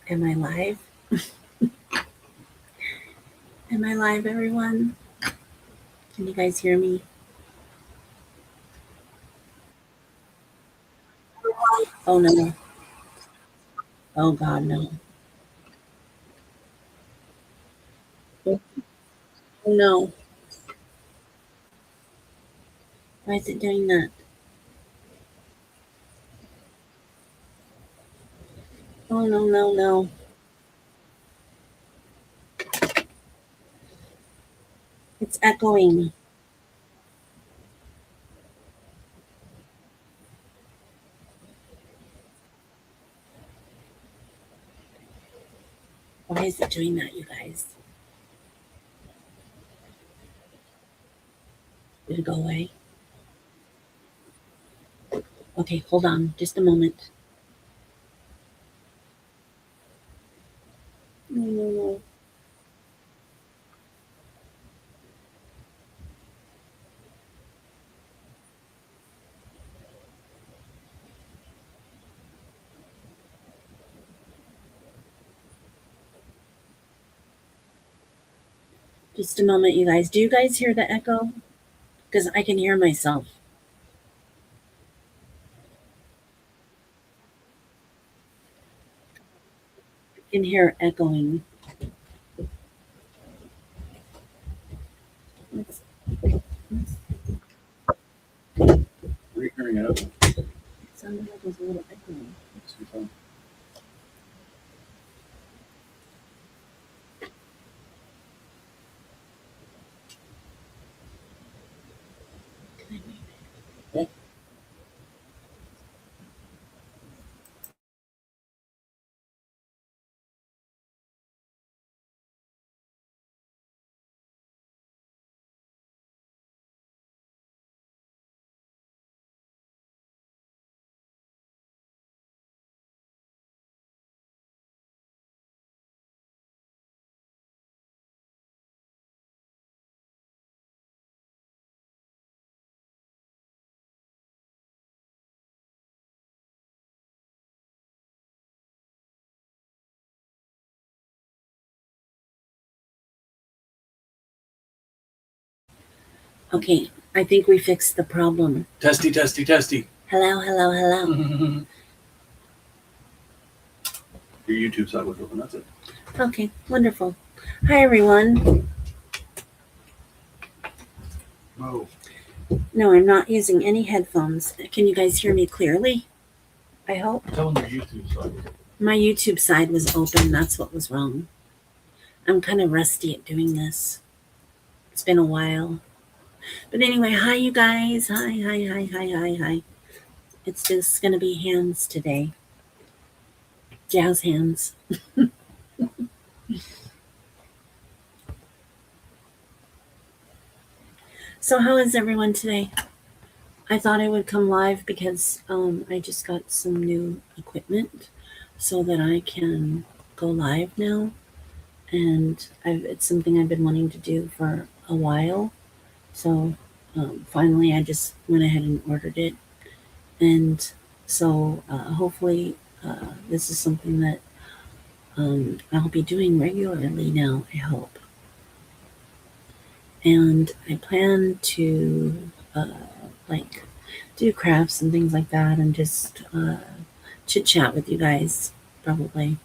Am I live? Am I live, everyone? Can you guys hear me? Oh no. Oh God, no. Oh no. Why is it doing that? Oh no, no, no. It's echoing. Why is it doing that, you guys? Did it go away? Okay, hold on. Just a moment. No, no, no. Just a moment, you guys. Do you guys hear the echo? Because I can hear myself. I can hear echoing. Let's, Are you hearing it? it sounded like it was a little echoing. Can I mute it? Okay, I think we fixed the problem. Testy, testy, testy. Hello, hello, hello. Your YouTube side was open. That's it. Okay, wonderful. Hi, everyone. Oh. No, I'm not using any headphones. Can you guys hear me clearly? I hope. Tell them your YouTube side. My YouTube side was open. That's what was wrong. I'm kind of rusty at doing this. It's been a while. But anyway, hi, you guys. Hi, hi, hi, hi, hi, hi. It's just going to be hands today. Jazz hands. So, how is everyone today? I thought I would come live because I just got some new equipment so that I can go live now. And it's something I've been wanting to do for a while. So finally, I just went ahead and ordered it. And so hopefully, this is something that I'll be doing regularly now, I hope. And I plan to like do crafts and things like that and just chit chat with you guys, probably.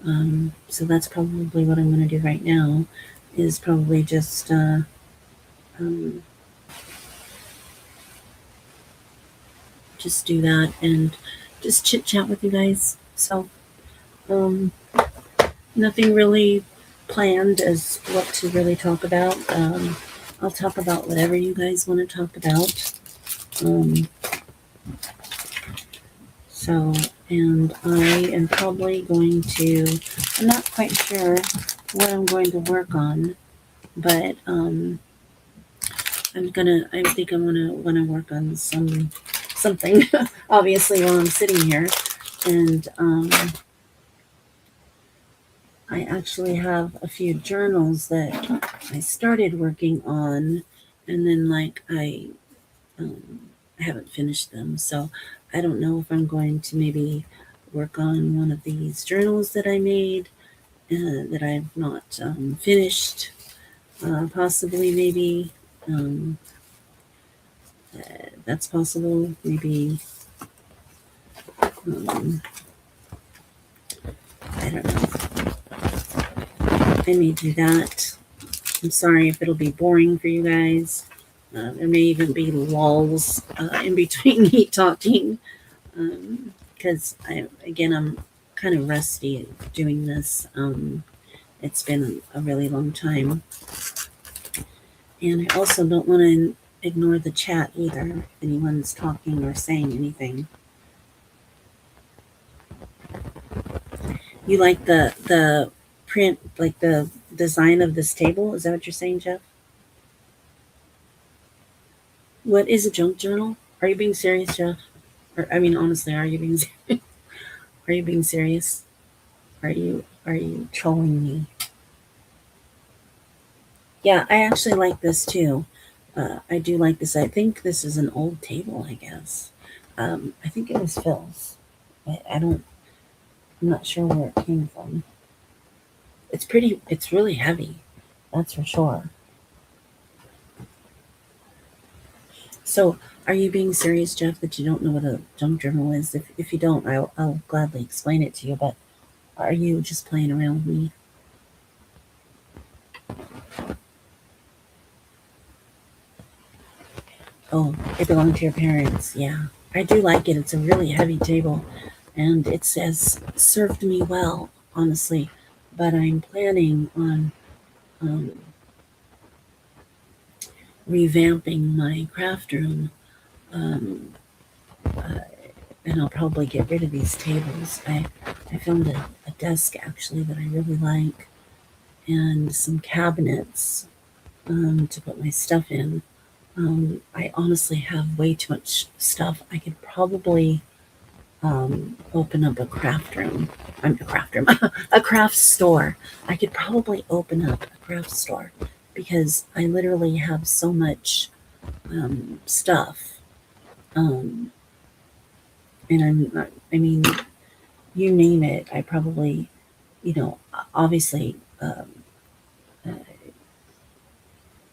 So that's probably what I'm going to do right now is probably um, just do that and just chit chat with you guys. So um, nothing really planned as what to really talk about. I'll talk about whatever you guys want to talk about. Um, so, and I am probably going to, I'm not quite sure what I'm going to work on, but I think I'm gonna want to work on something, obviously, while I'm sitting here. And I actually have a few journals that I started working on, and then um, I haven't finished them. So I don't know if I'm going to maybe work on one of these journals that I made that I've not finished. Possibly, maybe. Um, that's possible. Maybe. Um, I don't know. I may do that. I'm sorry if it'll be boring for you guys. There may even be lulls in between me talking because I'm kind of rusty at doing this. It's been a really long time, and I also don't want to ignore the chat either. If anyone's talking or saying anything. You like the print, like the design of this table? Is that what you're saying, Jeff? What is a junk journal? Are you being serious, Jeff? Or I mean, honestly, are you being are you being serious? Are you trolling me? Yeah, I actually like this too. I do like this. I think this is an old table, I guess. I think it was Phil's. I don't. I'm not sure where it came from. It's pretty. It's really heavy. That's for sure. So, are you being serious, Jeff, that you don't know what a junk journal is? If you don't, I'll gladly explain it to you. But are you just playing around with me? Oh, it belonged to your parents. Yeah, I do like it. It's a really heavy table, and it says "served me well," honestly. But I'm planning on um, revamping my craft room, um, uh, and I'll probably get rid of these tables. I found a desk actually that I really like, and some cabinets to put my stuff in. I honestly have way too much stuff. I could probably open up a craft room. I'm a craft room, a craft store. I could probably open up a craft store because I literally have so much stuff. Um, and I'm not, I mean, you name it. I probably, obviously, uh,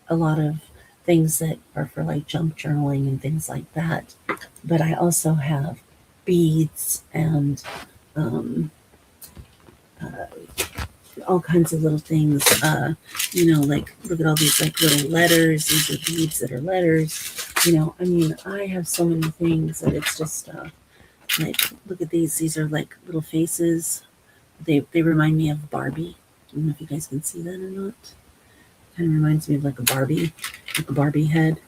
a lot of things that are for like junk journaling and things like that. But I also have beads and um, uh, all kinds of little things. Like look at all these like little letters. These are beads that are letters. I mean, I have so many things that it's just like look at these. These are like little faces. They remind me of Barbie. I don't know if you guys can see that or not. Kind of reminds me of like a Barbie head.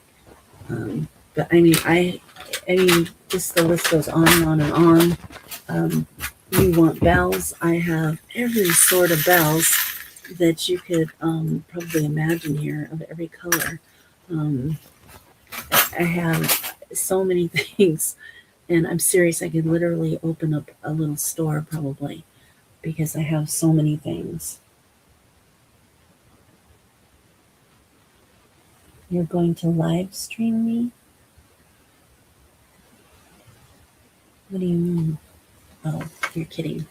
But I mean, just the list goes on and on and on. You want bells? I have every sort of bells that you could probably imagine here of every color. Um, I have so many things, and I'm serious. I could literally open up a little store probably because I have so many things. You're going to live stream me? What do you mean? Oh, you're kidding.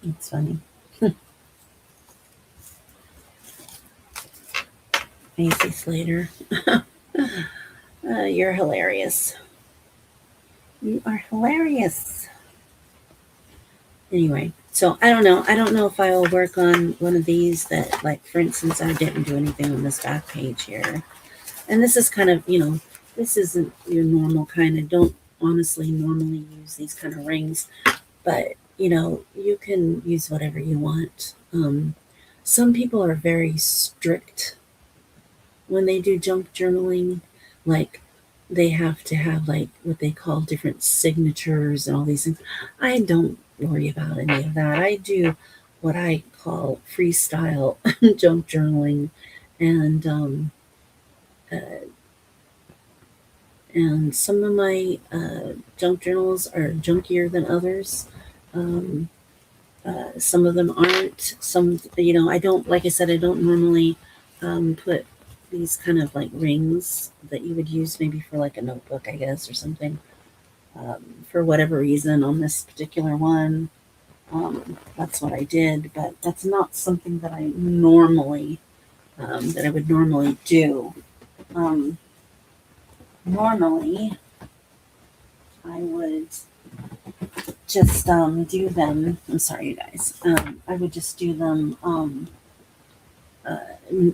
It's funny. Macy Slater. You're hilarious. You are hilarious. Anyway, so I don't know. I don't know if I will work on one of these that, like, for instance, I didn't do anything on this back page here. And this is kind of, this isn't your normal kind. I don't honestly normally use these kind of rings, but, you can use whatever you want. Some people are very strict when they do junk journaling. Like, they have to have, like, what they call different signatures and all these things. I don't worry about any of that. I do what I call freestyle junk journaling, and uh, and some of my junk journals are junkier than others. Um, some of them aren't. Some, I don't, like I said, I don't normally put these kind of like rings that you would use maybe for like a notebook, I guess, or something. For whatever reason, on this particular one, that's what I did. But that's not something that I normally that I would normally do. Um, Normally, I would just do them. I'm sorry, you guys. I would just do them uh,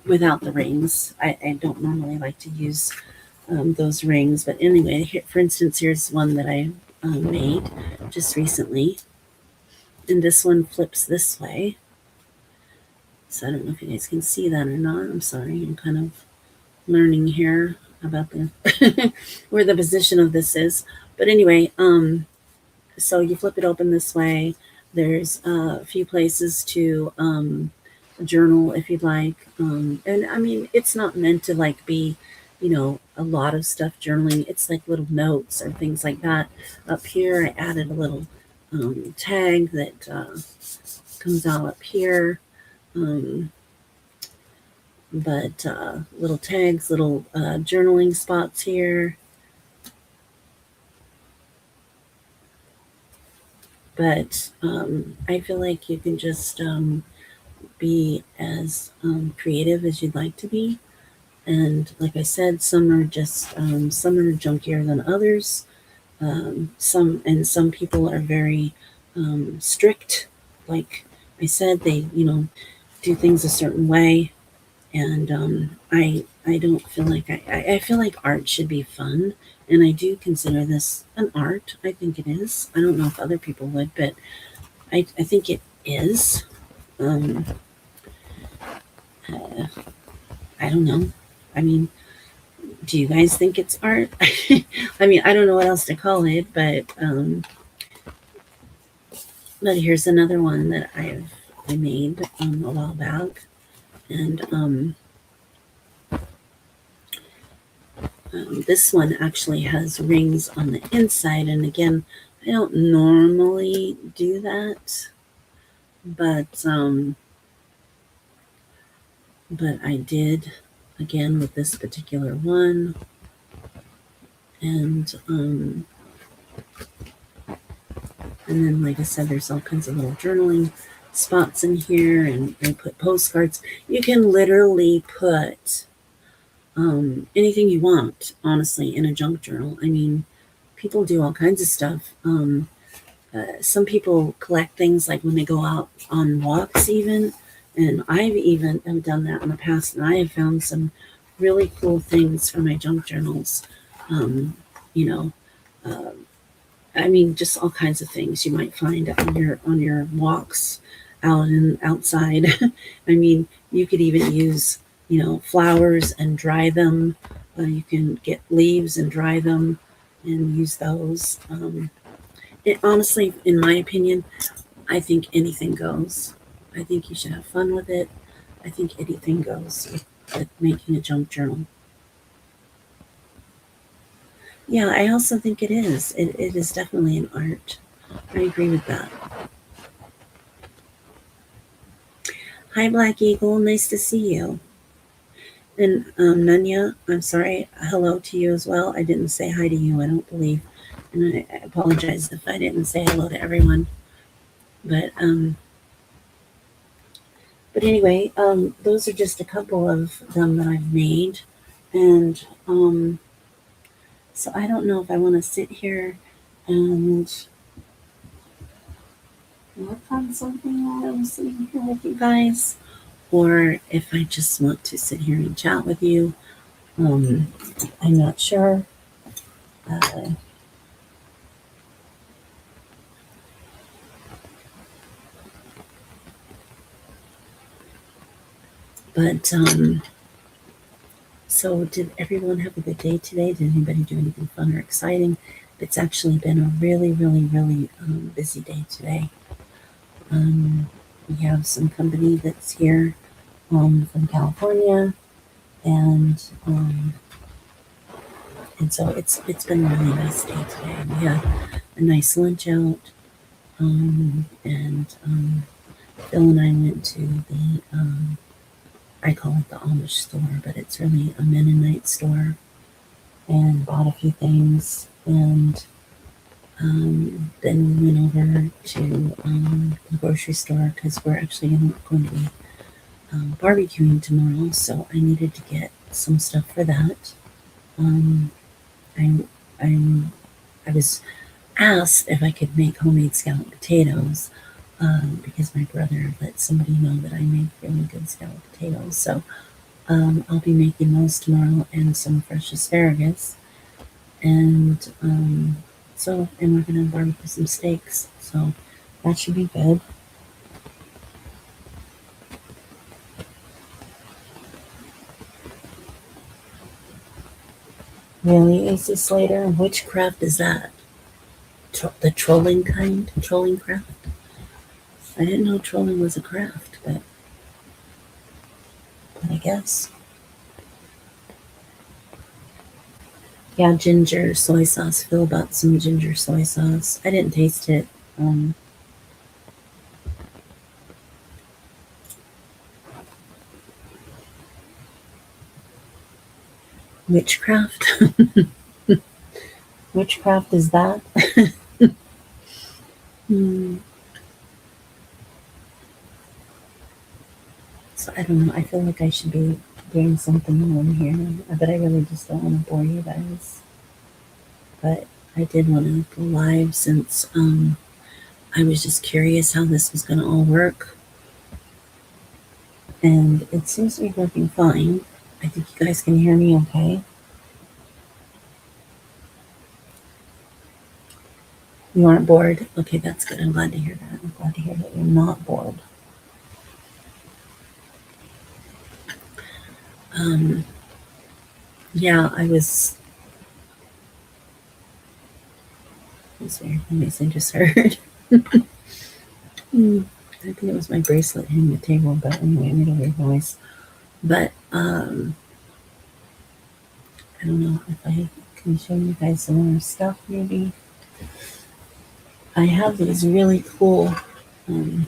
without the rings. I don't normally like to use those rings, but anyway, here, for instance, here's one that I made just recently, and this one flips this way. So I don't know if you guys can see that or not. I'm sorry, I'm kind of learning here about the where the position of this is. But anyway, so you flip it open this way. There's a few places to journal if you'd like. And I mean, it's not meant to like be, a lot of stuff journaling. It's like little notes or things like that. Up here, I added a little tag that comes out up here. Um, but little tags, little journaling spots here. But I feel like you can just be as creative as you'd like to be. And like I said, some are just some are junkier than others. Some people are very strict. Like I said, they do things a certain way, and I don't feel like I feel like art should be fun, and I do consider this an art. I think it is. I don't know if other people would, but I think it is. Um, uh, I don't know. I mean, do you guys think it's art? I mean, I don't know what else to call it, but here's another one that I made a while back, and this one actually has rings on the inside, and again, I don't normally do that, but I did again with this particular one, and then, like I said, there's all kinds of little journaling spots in here, and I put postcards. You can literally put anything you want, honestly, in a junk journal. I mean, people do all kinds of stuff. Some people collect things like when they go out on walks, even. And I've even have done that in the past, and I have found some really cool things for my junk journals. Um, you know, uh, I mean, just all kinds of things you might find on your walks out and outside. I mean, you could even use flowers and dry them. You can get leaves and dry them and use those. It honestly, in my opinion, I think anything goes. I think you should have fun with it. I think anything goes with making a junk journal. Yeah, I also think it is. It is definitely an art. I agree with that. Hi, Black Eagle. Nice to see you. And Nanya, I'm sorry. Hello to you as well. I didn't say hi to you, I don't believe. And I apologize if I didn't say hello to everyone. But anyway, those are just a couple of them that I've made. And so I don't know if I want to sit here and work on something while I'm sitting here with you guys, or if I just want to sit here and chat with you. I'm not sure. Uh, but So did everyone have a good day today? Did anybody do anything fun or exciting? It's actually been a really, really, really busy day today. We have some company that's here from California, and so it's been a really nice day today. We had a nice lunch out, and Phil and I went to the I call it the Amish store, but it's really a Mennonite store, and bought a few things, and then went over to the grocery store because we're actually going to be barbecuing tomorrow, so I needed to get some stuff for that. Um, I'm, I'm, I was asked if I could make homemade scalloped potatoes because my brother let somebody know that I make really good scalloped potatoes. So I'll be making those tomorrow and some fresh asparagus. And and we're going to barbecue some steaks. So that should be good. Really, AC Slater? Which craft is that? The trolling kind? Trolling craft? I didn't know trolling was a craft, but I guess. Yeah, ginger soy sauce. Phil bought some ginger soy sauce. I didn't taste it. Um, Witchcraft? Witchcraft is that? Hmm. So I don't know. I feel like I should be doing something on here, but I really just don't want to bore you guys. But I did want to go live since I was just curious how this was going to all work, and it seems to be working fine. I think you guys can hear me okay. You aren't bored? Okay, that's good. I'm glad to hear that. I'm glad to hear that you're not bored. Um, yeah, I was. That's weird. Let me see, just heard. I think it was my bracelet hitting the table, but anyway, it made a weird noise. But I don't know if I can show you guys some more stuff. Maybe I have these really cool um,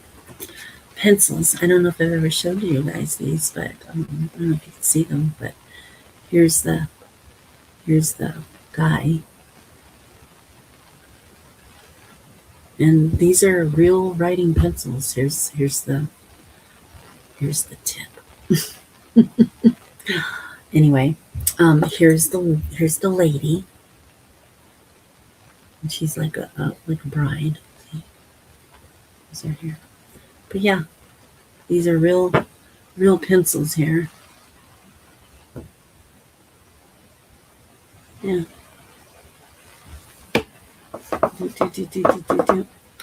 pencils. I don't know if I've ever showed you guys these, but I don't know if you can see them. But here's the here's the guy, and these are real writing pencils. Here's the tip. Anyway, here's the lady, and she's like a bride. See, these are here. But yeah, these are real pencils here. Yeah.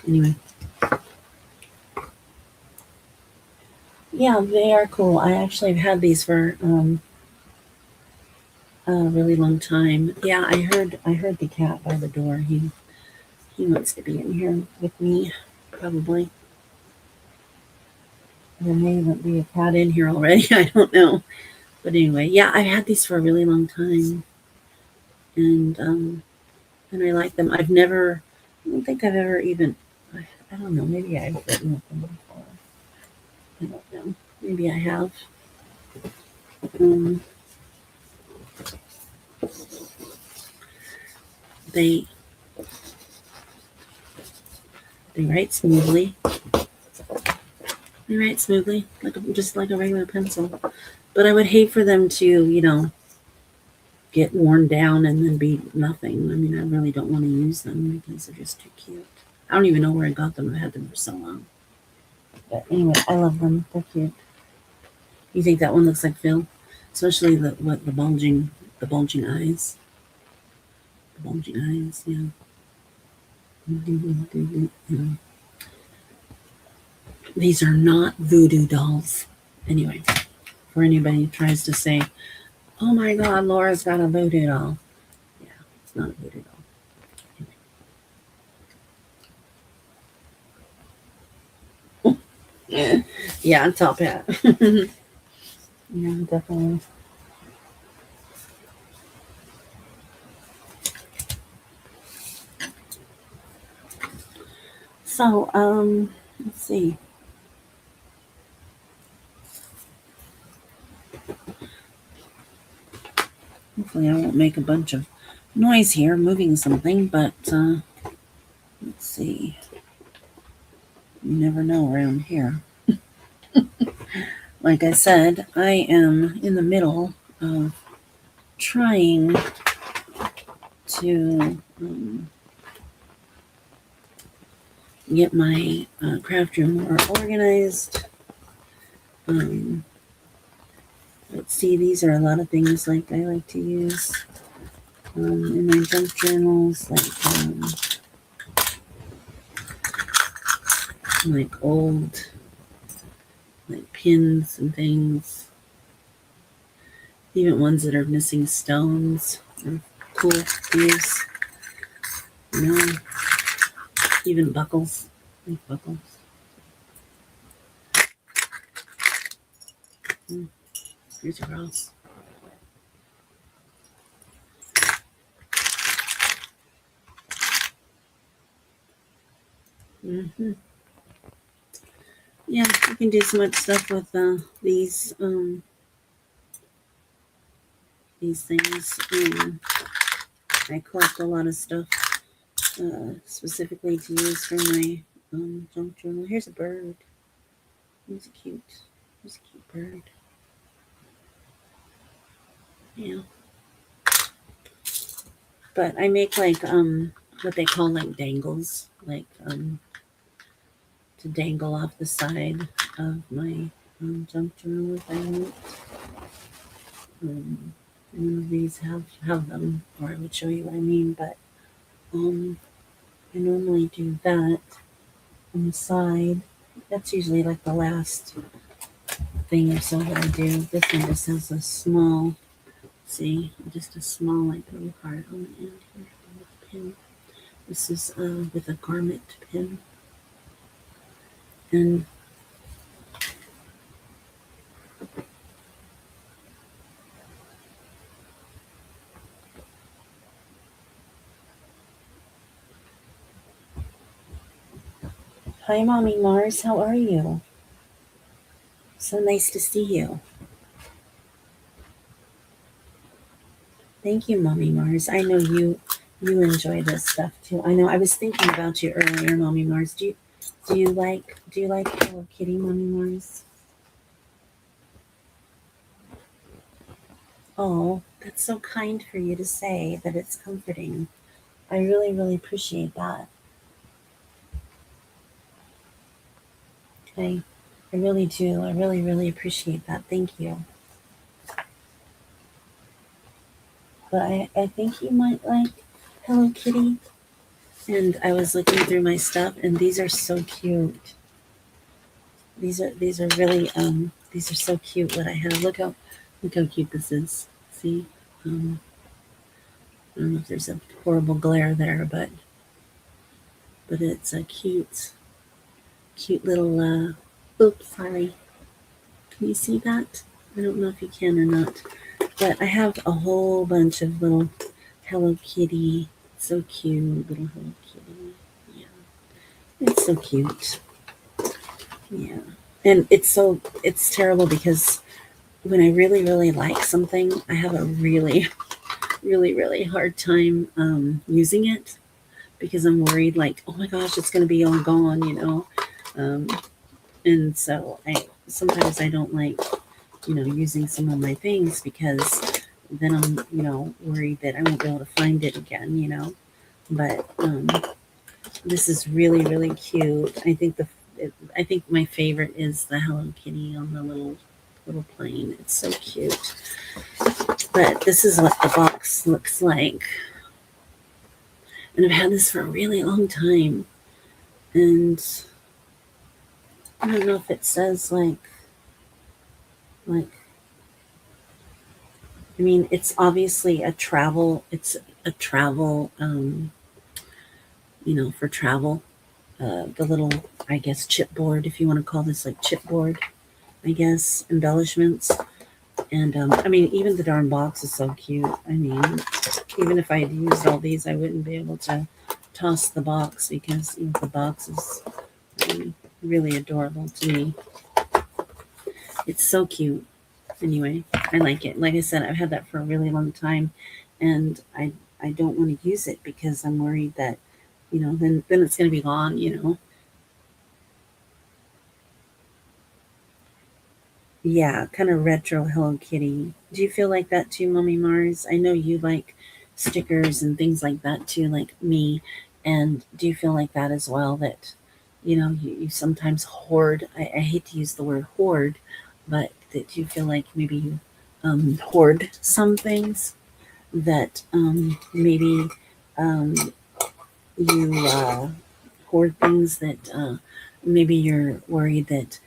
Anyway, yeah, they are cool. I actually have had these for a really long time. Yeah, I heard the cat by the door. He wants to be in here with me, probably. There may even be a cat in here already. I don't know. But anyway, yeah, I've had these for a really long time, and I like them. I don't think I've ever even, I don't know, maybe I've written with them before. I don't know. Maybe I have. Um, they they write smoothly. They write smoothly, just like a regular pencil. But I would hate for them to, get worn down and then be nothing. I mean, I really don't want to use them because they're just too cute. I don't even know where I got them. I've had them for so long. But anyway, I love them. They're cute. You think that one looks like Phil? Especially the bulging eyes. The bulging eyes, yeah. These are not voodoo dolls. Anyway, for anybody who tries to say, "Oh my God, Laura's got a voodoo doll," yeah, it's not a voodoo doll. Anyway. Yeah, top hat. Yeah, definitely. So, let's see. Hopefully I won't make a bunch of noise here moving something, but let's see. You never know around here. Like I said, I am in the middle of trying to get my craft room more organized. Let's see, these are a lot of things like I like to use in my junk journals, like old like pins and things, even ones that are missing stones are cool to use. You know, even buckles, like buckles. Here's your house. Yeah, you can do so much stuff with these things. I collect a lot of stuff specifically to use for my junk journal. Here's a bird. Here's a cute bird. Yeah. But I make like what they call like dangles, like to dangle off the side of my junk journal if I want. None of these have them, or I would show you what I mean. But I normally do that on the side. That's usually like the last thing or so that I do. This one just has a small, see, just a small like little heart on the end here with a pin. This is with a garment pin. And hi, Mommy Mars. How are you? So nice to see you. Thank you, Mommy Mars. I know you enjoy this stuff too. I know I was thinking about you earlier, Mommy Mars. Do you like Hello Kitty, Mommy Mars? Oh, that's so kind for you to say that it's comforting. I really, really appreciate that. I really do. I really, really appreciate that. Thank you. But I think you might like Hello Kitty. And I was looking through my stuff, and these are so cute. These are really these are so cute. What I have. Look how cute this is. See, I don't know if there's a horrible glare there, but it's a cute little. Oops, sorry. Can you see that? I don't know if you can or not, but I have a whole bunch of little Hello Kitty. So cute, little Hello Kitty. Yeah, it's so cute. Yeah, and it's terrible because when I really really like something, I have a really really hard time using it because I'm worried like, oh my gosh, it's going to be all gone, you know. Um, and so I sometimes I don't like using some of my things because then I'm worried that I won't be able to find it again, you know. But this is really really cute. I think my favorite is the Hello Kitty on the little plane. It's so cute. But this is what the box looks like. And I've had this for a really long time. And I don't know if it says like I mean it's obviously it's a travel for travel. The little I guess chipboard, if you want to call this like chipboard, I guess, embellishments. And I mean, even the darn box is so cute. I mean, even if I had used all these, I wouldn't be able to toss the box because the box is really adorable to me. It's so cute. Anyway, I like it. Like I said, I've had that for a really long time, and I don't want to use it because I'm worried that, then it's going to be gone. Yeah, kind of retro Hello Kitty. Do you feel like that too, Mommy Mars? I know you like stickers and things like that too, like me. And do you feel like that as well? That, you sometimes hoard. I hate to use the word hoard, but that you feel like maybe you hoard some things that maybe um, you hoard things that maybe you're worried that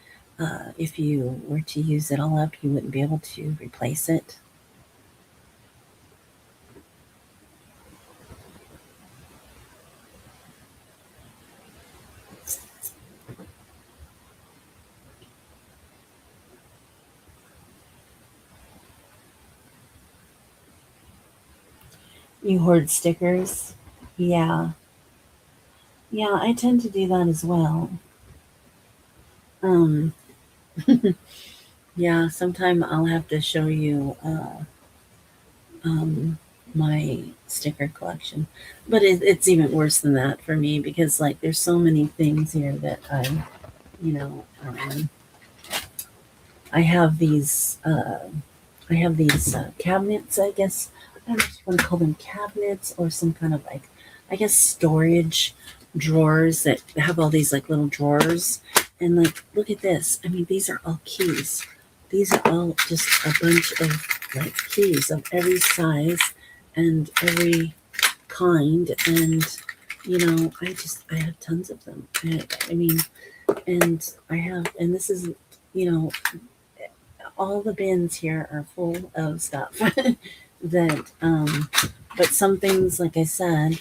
if you were to use it all up, you wouldn't be able to replace it. You hoard stickers. Yeah. Yeah, I tend to do that as well. Um, yeah, sometime I'll have to show you um, my sticker collection. But it's even worse than that for me because, like, there's so many things here that you know, um, I have these. I have these cabinets. I guess I don't know if you want to call them cabinets or some kind of like, I guess storage drawers that have all these like little drawers. And like, look at this. I mean, these are all keys. These are all just a bunch of like keys of every size and every kind. And I have tons of them. I mean, and I have, and this is, you know, all the bins here are full of stuff that but some things, like I said,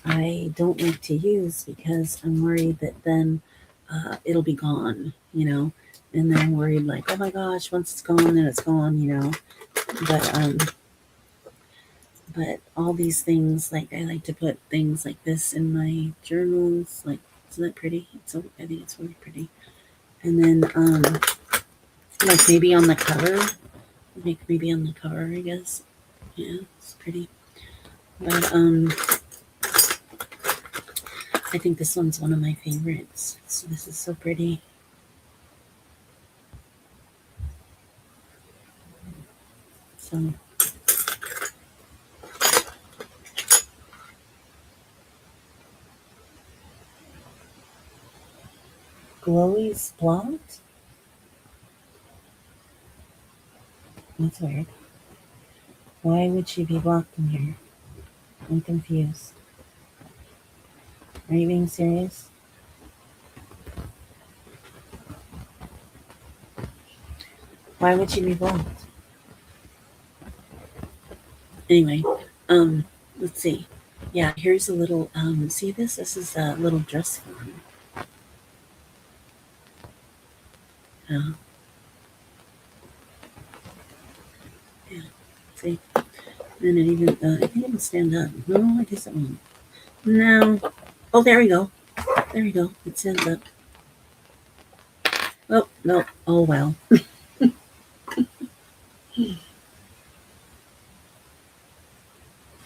I don't like to use because I'm worried that then it'll be gone, and then I'm worried like, oh my gosh, once it's gone, then it's gone. But all these things, like, I like to put things like this in my journals, like, isn't that pretty? So I think it's really pretty. And then like maybe on the cover, like maybe on the cover, I guess. Yeah, it's pretty. But I think this one's one of my favorites. So this is so pretty. So Glowy's blocked? That's weird. Why would she be blocked in here? I'm confused. Are you being serious? Why would she be blocked? Anyway, um, let's see. Yeah, here's a little see this? This is a little dress form. Uh, yeah, see? And it even I think it'll stand up. No, I guess it won't. No. Oh, there we go. There we go. It stands up. Oh no. Oh well.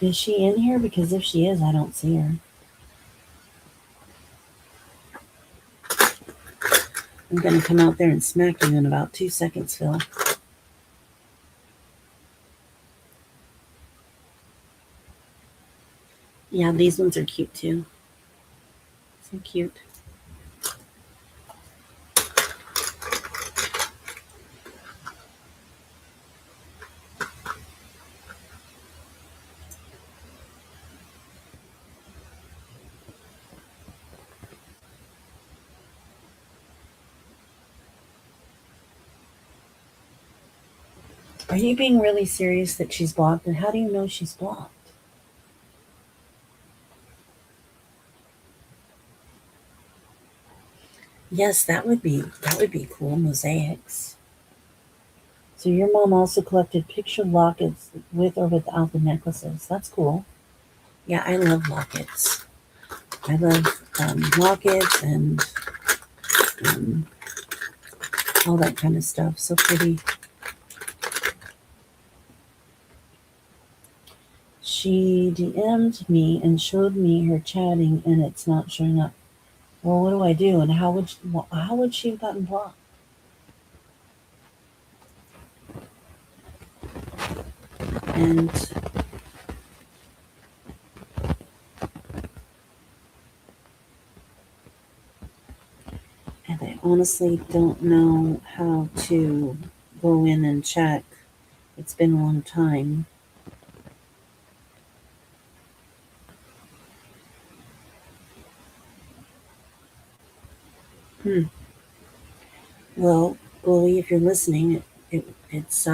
Is she in here? Because if she is, I don't see her. I'm gonna come out there and smack you in about 2 seconds, Phil. Yeah, these ones are cute too. So cute. Are you being really serious that she's blocked? And how do you know she's blocked? Yes, that would be cool. Mosaics. So your mom also collected picture lockets with or without the necklaces. That's cool. Yeah, I love lockets. I love lockets and um, all that kind of stuff. So pretty. she DM'd me and showed me her chatting, and it's not showing up. Well, what do I do? And how would she have gotten blocked? And I honestly don't know how to go in and check. It's been a long time. Well, Bully, if you're listening, it's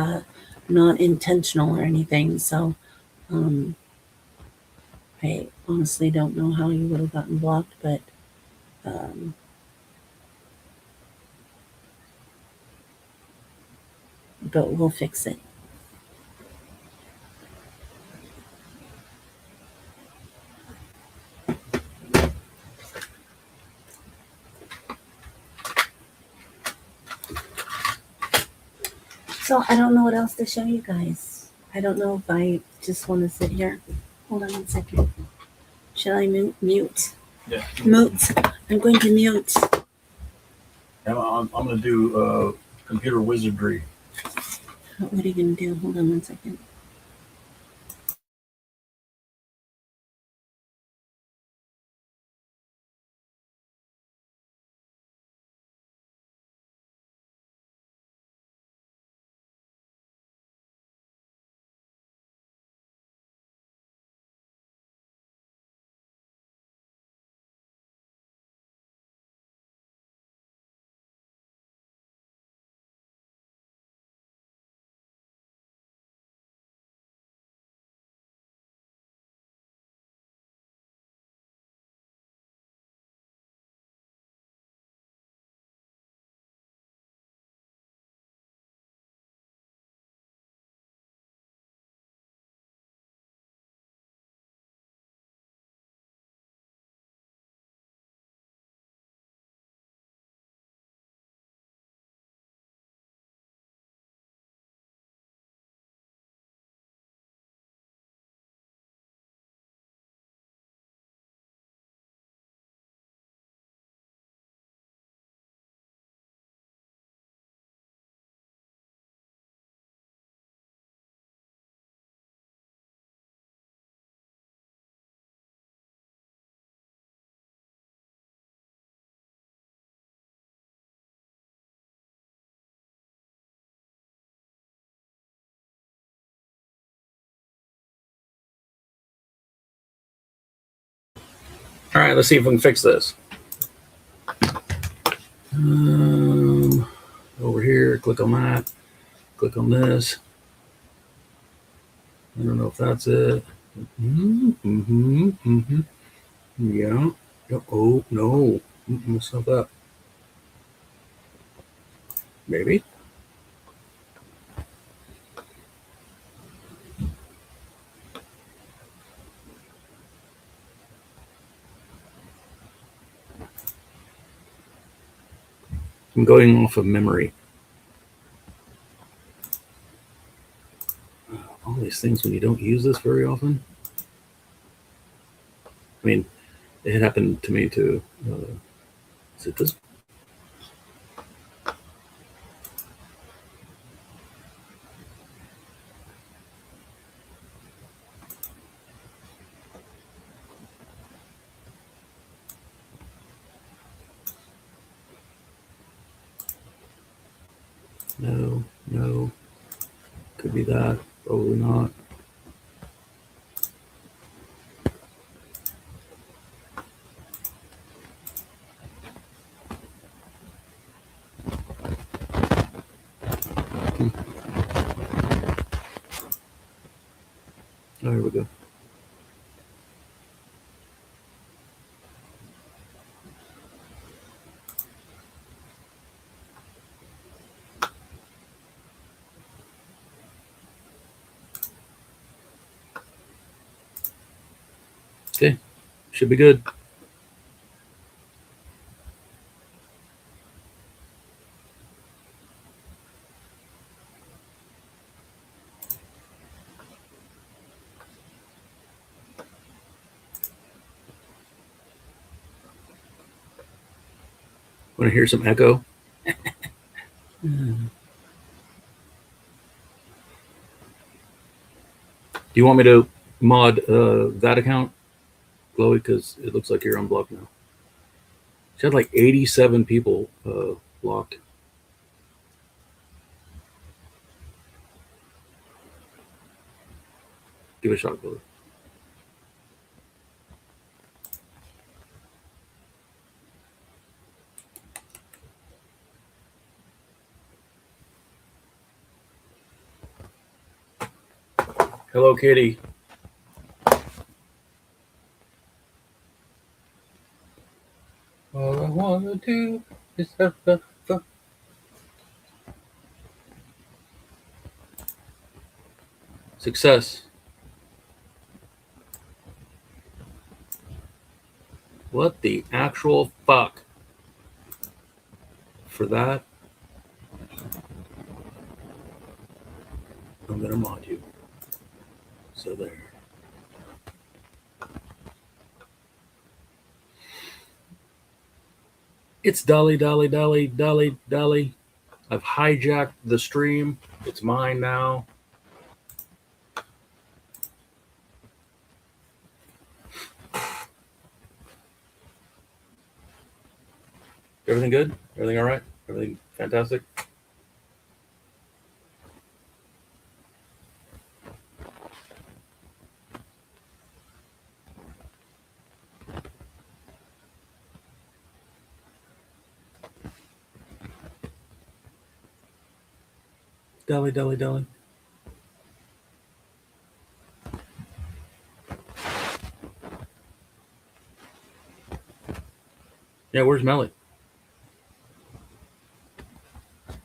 not intentional or anything. So um, I honestly don't know how you would have gotten blocked, um, but we'll fix it. So I don't know what else to show you guys. I don't know if I just want to sit here. Hold on one second. Shall I mute? Yeah. Mute. I'm going to mute. And I'm going to do computer wizardry. What are you going to do? Hold on one second. All right, let's see if we can fix this. Over here, click on that. Click on this. I don't know if that's it. Yeah. Oh, no. It's not that. Maybe. I'm going off of memory. All these things when you don't use this very often. I mean, it happened to me too. Is it this? No, no. Could be that. Probably not. Oh, here we go. Okay, should be good. Want to hear some echo? Do you want me to mod that account, Chloe? Because it looks like you're unblocked now. She had like 87 people blocked. Give it a shot, Chloe. Hello, Kitty. All I want to do is have fun. Success. What the actual fuck? For that, I'm gonna mod you. So there. It's Dolly, Dolly, Dolly, Dolly, Dolly. I've hijacked the stream. It's mine now. Everything good? Everything all right? Everything fantastic? Dolly, Dolly, Dolly. Yeah, where's Melly? I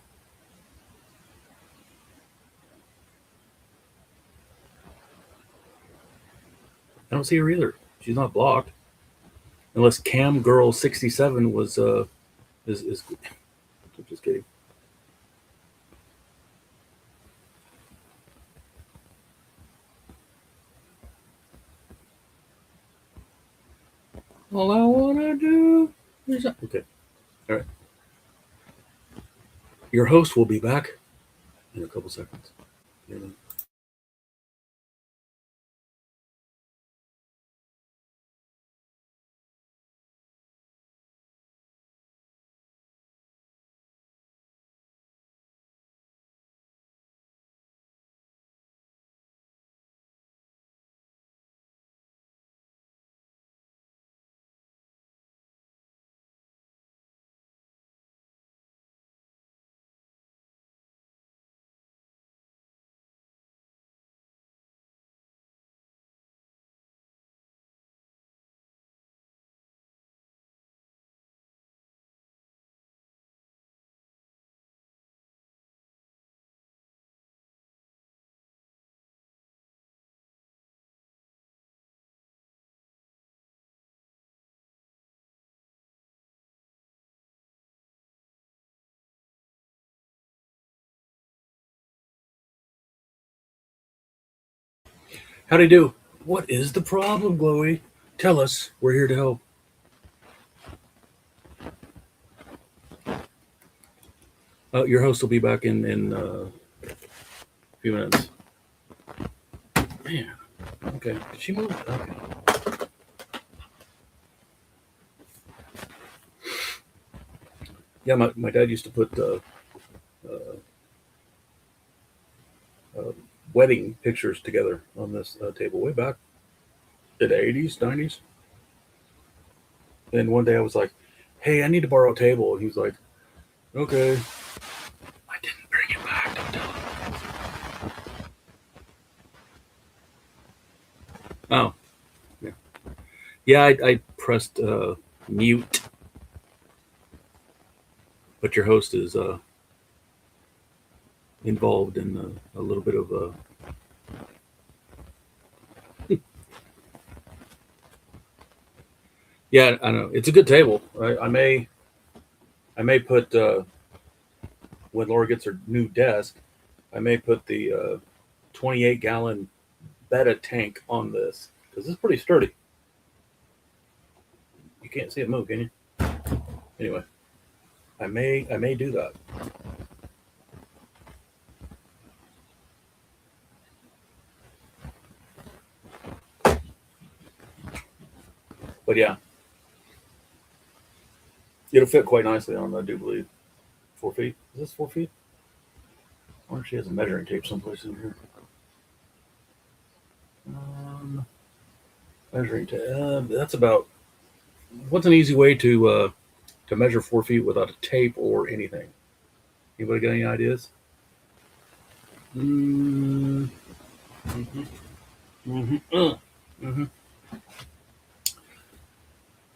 don't see her either. She's not blocked. Unless Cam Girl 67 was is I'm just kidding. All I wanna do is okay. All right. Your host will be back in a couple seconds. How'd he do? What is the problem, Chloe? Tell us. We're here to help. Your host will be back in a few minutes. Man. Okay. Did she move? Okay. Yeah, my dad used to put wedding pictures together on this table way back in the 80s, 90s. And one day I was like, hey, I need to borrow a table. And he was like, okay. I didn't bring it back. Don't tell him. Oh. Yeah. Yeah, I pressed mute. But your host is involved in a little bit of yeah, I know it's a good table. I may put when Laura gets her new desk, I may put the 28-gallon Beta tank on this because it's pretty sturdy. You can't see it move, can you? Anyway, I may do that. But yeah, it'll fit quite nicely on, I do believe. 4 feet. Is this 4 feet? I wonder if she has a measuring tape someplace in here. Um, Measuring tape. That's about. What's an easy way to measure 4 feet without a tape or anything? Anybody got any ideas? Mm, hmm hmm hmm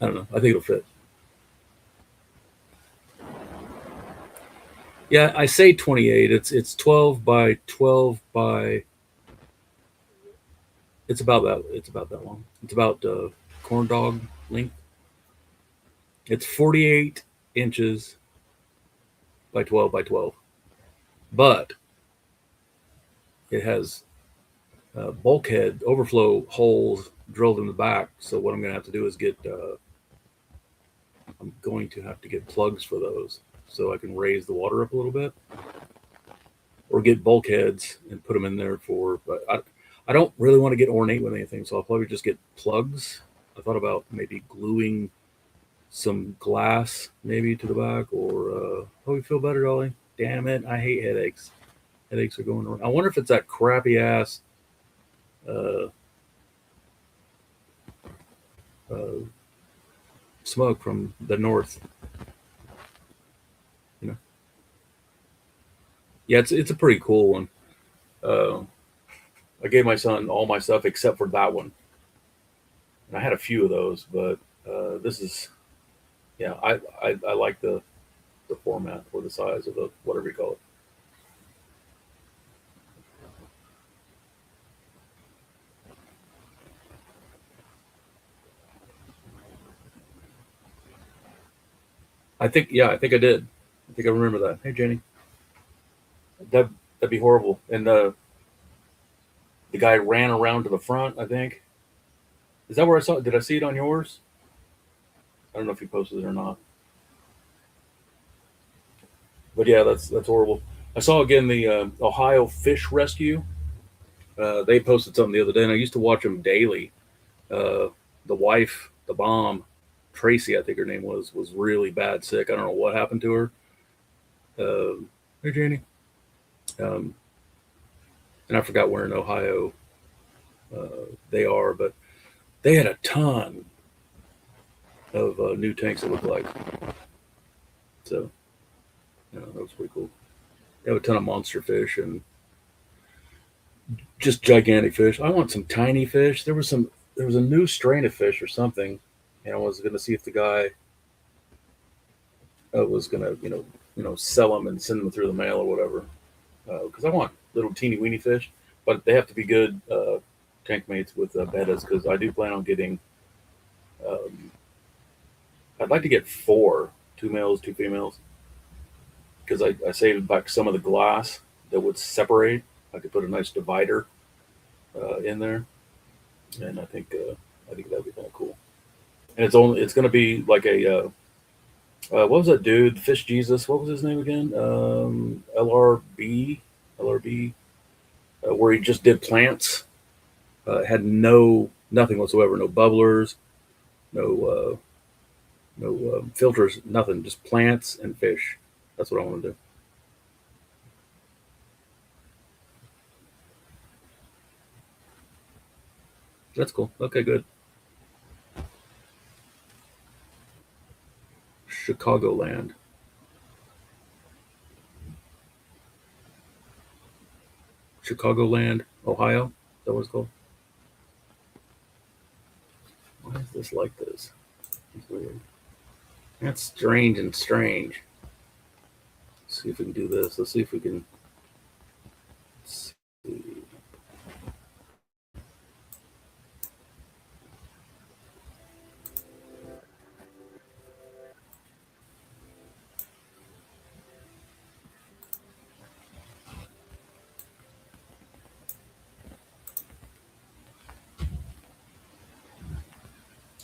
I don't know. I think it'll fit. Yeah, I say 28. It's 12 by 12 by. It's about that. It's about that long. It's about corn dog length. It's 48 inches by 12 by 12, but it has bulkhead overflow holes drilled in the back. So what I'm going to have to do is get. I'm going to have to get plugs for those so I can raise the water up a little bit, or get bulkheads and put them in there for. But I don't really want to get ornate with anything, so I'll probably just get plugs. I thought about maybe gluing some glass maybe to the back, or oh, you feel better, Dolly? Damn it, I hate headaches. Headaches are going around. I wonder if it's that crappy ass uh, uh, smoke from the north. You know, yeah, it's a pretty cool one. Uh, I gave my son all my stuff except for that one, and I had a few of those, but this is yeah, I like the format or the size of the whatever you call it. I think yeah, I think I did. I think I remember that. Hey Jenny, that that'd be horrible. And the guy ran around to the front. I think is that where I saw it? Did I see it on yours? I don't know if you posted it or not. But yeah, that's horrible. I saw again the Ohio Fish Rescue. They posted something the other day, and I used to watch them daily. Uh, the wife, the mom, Tracy, I think her name was really bad sick. I don't know what happened to her. Hey, Janie. Um, and I forgot where in Ohio they are, but they had a ton of new tanks. It looked like so. That was pretty cool. They have a ton of monster fish and just gigantic fish. I want some tiny fish. There was some. There was a new strain of fish or something, and I was going to see if the guy was going to sell them and send them through the mail or whatever. Because I want little teeny weeny fish, but they have to be good tank mates with bettas. Because I do plan on getting. Um, I'd like to get four, two males, two females. Because I saved back some of the glass that would separate. I could put a nice divider in there, and I think that'd be kind of cool. And it's going to be like a what was that dude? Fish Jesus. What was his name again? LRB, where he just did plants. Had nothing whatsoever. No bubblers. No no filters. Nothing. Just plants and fish. That's what I want to do. That's cool. Okay, good. Chicagoland, Chicagoland, Ohio. Is that what it's called? Why is this like this? It's weird. That's strange and strange. Let's see if we can do this. Let's see if we can. See.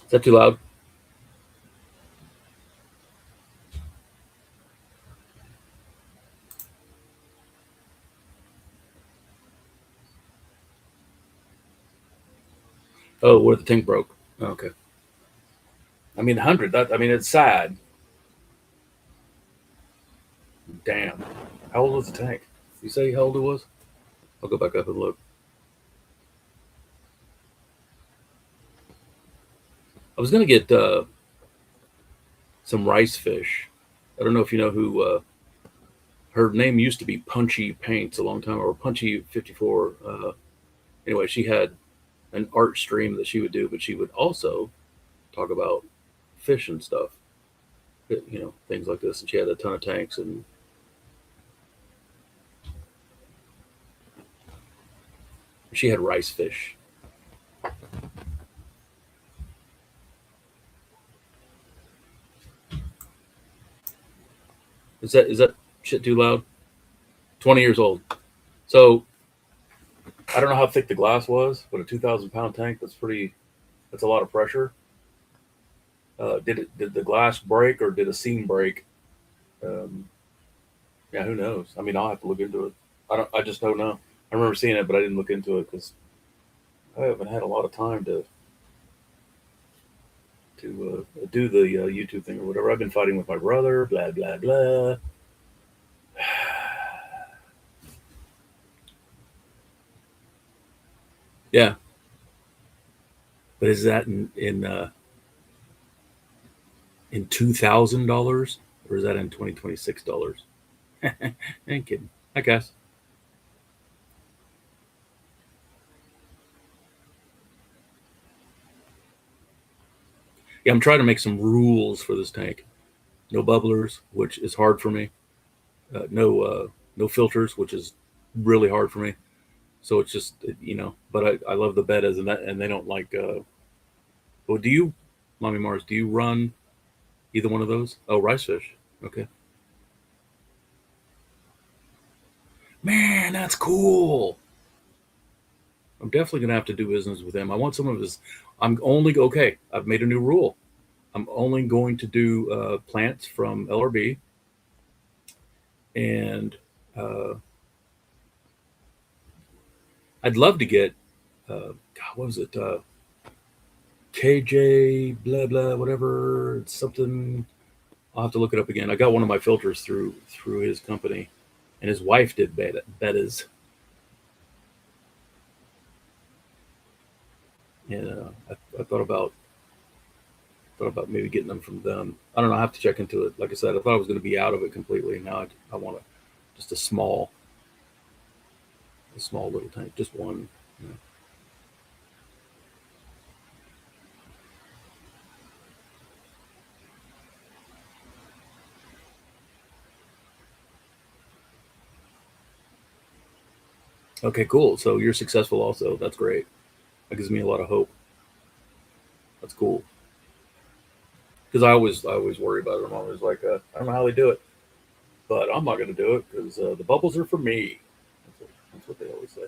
Is that too loud? Oh, where the tank broke. Okay. I mean, 100. It's sad. Damn. How old was the tank? You say how old it was? I'll go back up and look. I was gonna get some rice fish. I don't know if you know who. Her name used to be Punchy Paints a long time, or Punchy 54. Anyway, she had an art stream that she would do, but she would also talk about fish and stuff, things like this. And she had a ton of tanks, and she had rice fish. Is that shit too loud? 20 years old. So I don't know how thick the glass was, but a 2,000 pound tank, that's a lot of pressure. Did the glass break or did a seam break? Um, yeah, who knows? I mean, I'll have to look into it. I just don't know. I remember seeing it, but I didn't look into it because I haven't had a lot of time to do the YouTube thing or whatever. I've been fighting with my brother. Blah blah blah. Yeah, but is that in $2,000 or is that in 2026 dollars? Ain't kidding. I guess. Yeah, I'm trying to make some rules for this tank. No bubblers, which is hard for me. No filters, which is really hard for me. So it's just but I love the bettas and they don't like. Well, do you, Mommy Mars? Do you run either one of those? Oh, rice fish. Okay, man, that's cool. I'm definitely gonna have to do business with him. I want some of his. I'm only okay. I've made a new rule. I'm only going to do plants from LRB and uh, I'd love to get God, what was it? KJ blah blah whatever. It's something. I'll have to look it up again. I got one of my filters through his company, and his wife did bettas, and I thought about maybe getting them from them. I don't know. I have to check into it. Like I said, I thought I was going to be out of it completely. Now I want just a small little tank, just one. You know. Okay, cool. So you're successful also. That's great. That gives me a lot of hope. That's cool. Because I always worry about it. I'm always like, I don't know how they do it, but I'm not going to do it because the bubbles are for me. That's what they always say.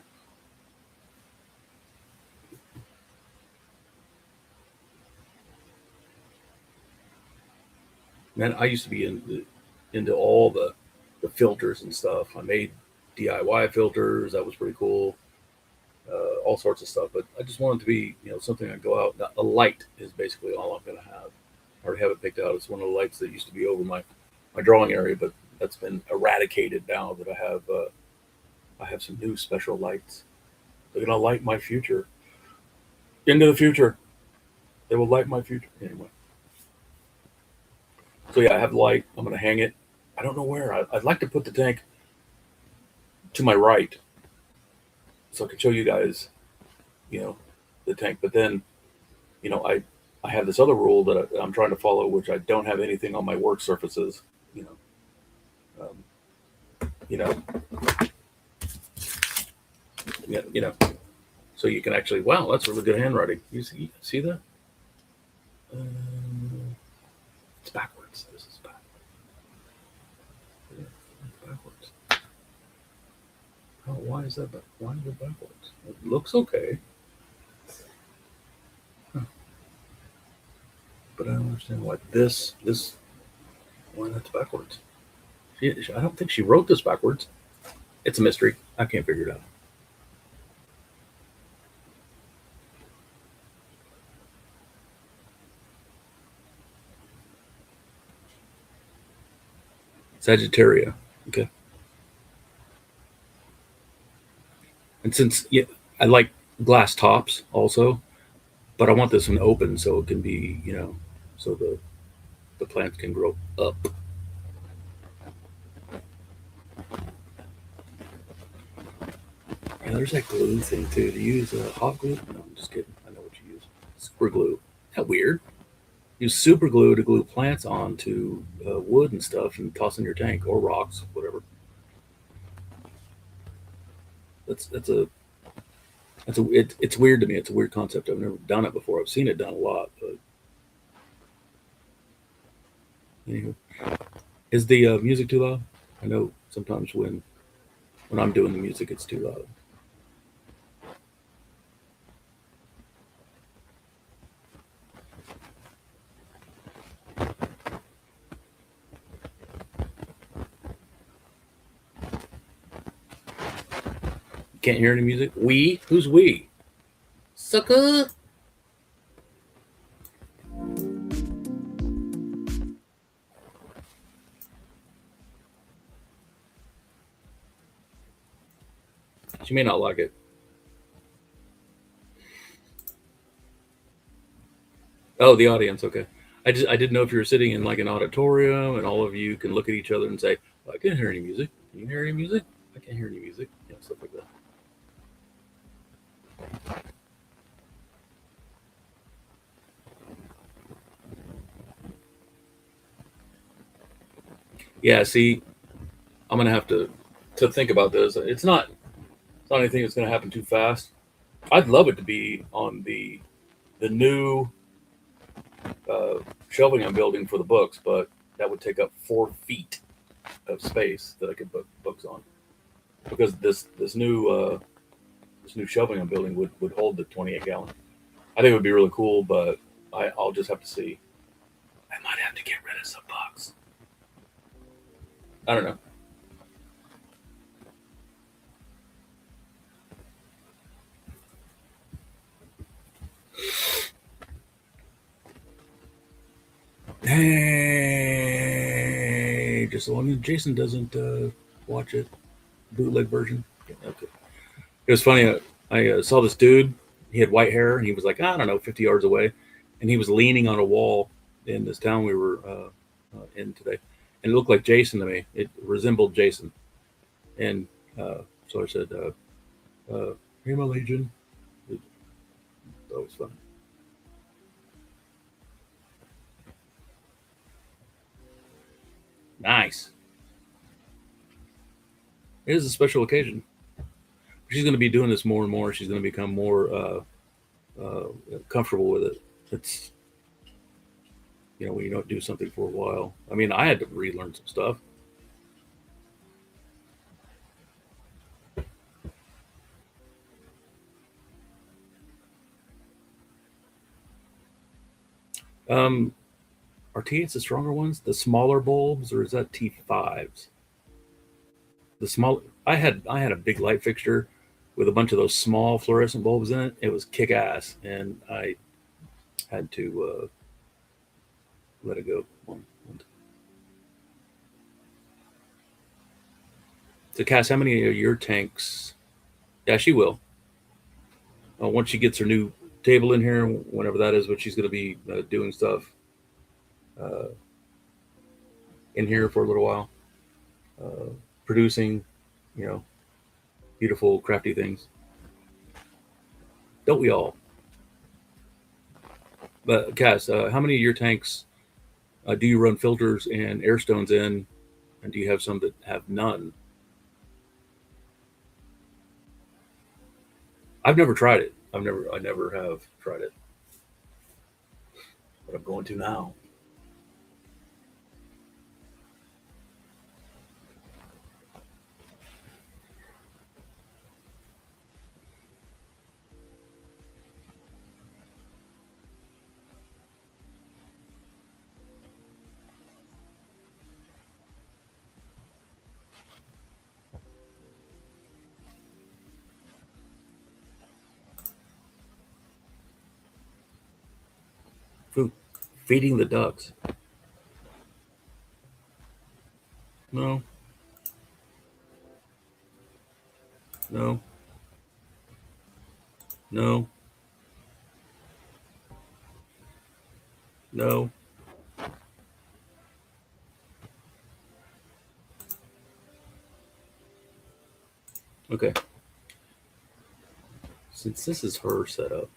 Man, I used to be into all the filters and stuff. I made DIY filters. That was pretty cool. All sorts of stuff. But I just wanted to be, something I go out. A light is basically all I'm going to have. I already have it picked out. It's one of the lights that used to be over my drawing area, but that's been eradicated now that I have some new special lights. They're going to light my future into the future. They will light my future anyway. So yeah, I have the light. I'm going to hang it. I don't know where. I'd like to put the tank to my right so I can show you guys, you know, the tank. But then, I have this other rule that I'm trying to follow, which I don't have anything on my work surfaces. You know, you know, so you can actually. Wow, that's really good handwriting. You see that? It's backwards. This is backwards. Yeah, it's backwards. Oh, why is that? Why is it backwards? It looks okay, huh, but I don't understand why why that's backwards. I don't think she wrote this backwards. It's a mystery. I can't figure it out. Sagittaria. Okay. And since yeah, I like glass tops also, but I want this one open so it can be, so the plants can grow up. Yeah, there's that glue thing too. To use hot glue? No, I'm just kidding. I know what you use. Super glue. Isn't that weird? Use super glue to glue plants onto wood and stuff, and toss in your tank or rocks, whatever. It's weird to me. It's a weird concept. I've never done it before. I've seen it done a lot, but anywho, is the music too loud? I know sometimes when I'm doing the music, it's too loud. Can't hear any music. We? Who's we? Sucker. She may not like it. Oh, the audience. Okay. I didn't know if you were sitting in like an auditorium and all of you can look at each other and say, well, "I can't hear any music. Can you hear any music? I can't hear any music." Stuff like that. Yeah. See, I'm gonna have to think about this. It's not anything that's gonna happen too fast. I'd love it to be on the new shelving I'm building for the books, but that would take up 4 feet of space that I could put books on. Because this new shelving I'm building would hold the 28 gallon. I think it would be really cool, but I'll just have to see. I might have to get rid of some books. I don't know. Hey, just as long as Jason doesn't watch it, bootleg version. Yeah, okay. It was funny. I saw this dude. He had white hair, and he was like, I don't know, 50 yards away, and he was leaning on a wall in this town we were in today, and it looked like Jason to me. It resembled Jason, and so I said, "Hey, my legion." That was fun. Nice. It is a special occasion. She's going to be doing this more and more. She's going to become more comfortable with it. It's when you don't do something for a while. I mean, I had to relearn some stuff. Um, are T8s the stronger ones? The smaller bulbs, or is that T5s? The small. I had a big light fixture with a bunch of those small fluorescent bulbs in it. It was kick ass, and I had to let it go. So, Cass, how many of your tanks? Yeah, she will. Once she gets her new table in here, whenever that is, but she's going to be doing stuff uh, in here for a little while, uh, producing, you know, beautiful, crafty things. Don't we all? But Cass, how many of your tanks do you run filters and air stones in, and do you have some that have none? I've never tried it. I never have tried it, but I'm going to now. Food, feeding the ducks. No, no, no, no. Okay. Since this is her setup,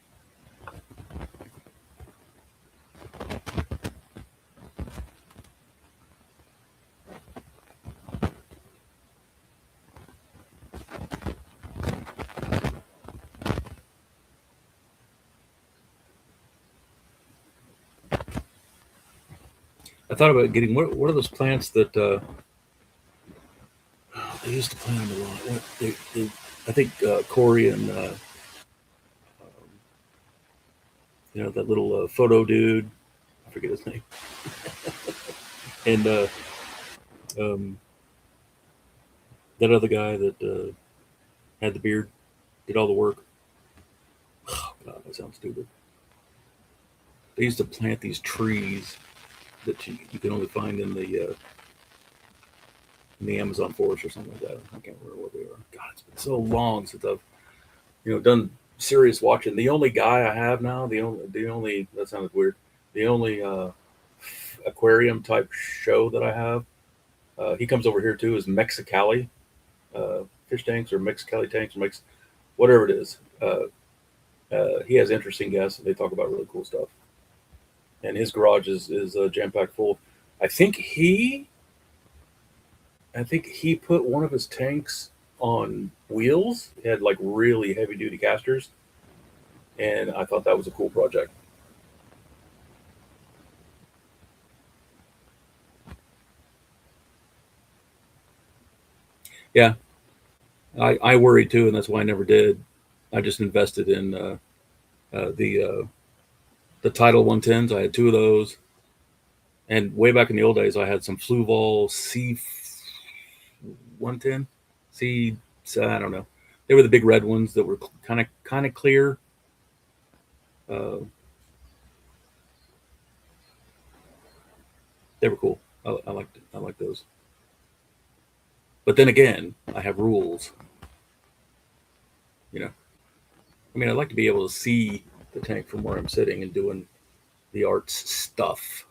I thought about getting what are those plants that they used to plant them a lot. I think Corey and that little photo dude, I forget his name, and um, that other guy that had the beard, did all the work. Oh, God, that sounds stupid. They used to plant these trees that you can only find in the Amazon forest or something like that. I can't remember what they are. God, it's been so long since I've done serious watching. The only guy I have now, the only that sounded weird. The only aquarium type show that I have, he comes over here too, is Mexicali fish tanks or Mexicali tanks or whatever it is. He has interesting guests and they talk about really cool stuff. And his garage is jam packed full. I think he I think he put one of his tanks on wheels. It had like really heavy duty casters, and I thought that was a cool project. Yeah, I worried too, and that's why I never did. I just invested in uh, the uh, the Title 110s. I had two of those, and way back in the old days, I had some Fluval C 110. C, I don't know. They were the big red ones that were kind of clear. Uh, they were cool. I liked those. But then again, I have rules. You know, I mean, I'd like to be able to see the tank from where I'm sitting and doing the arts stuff.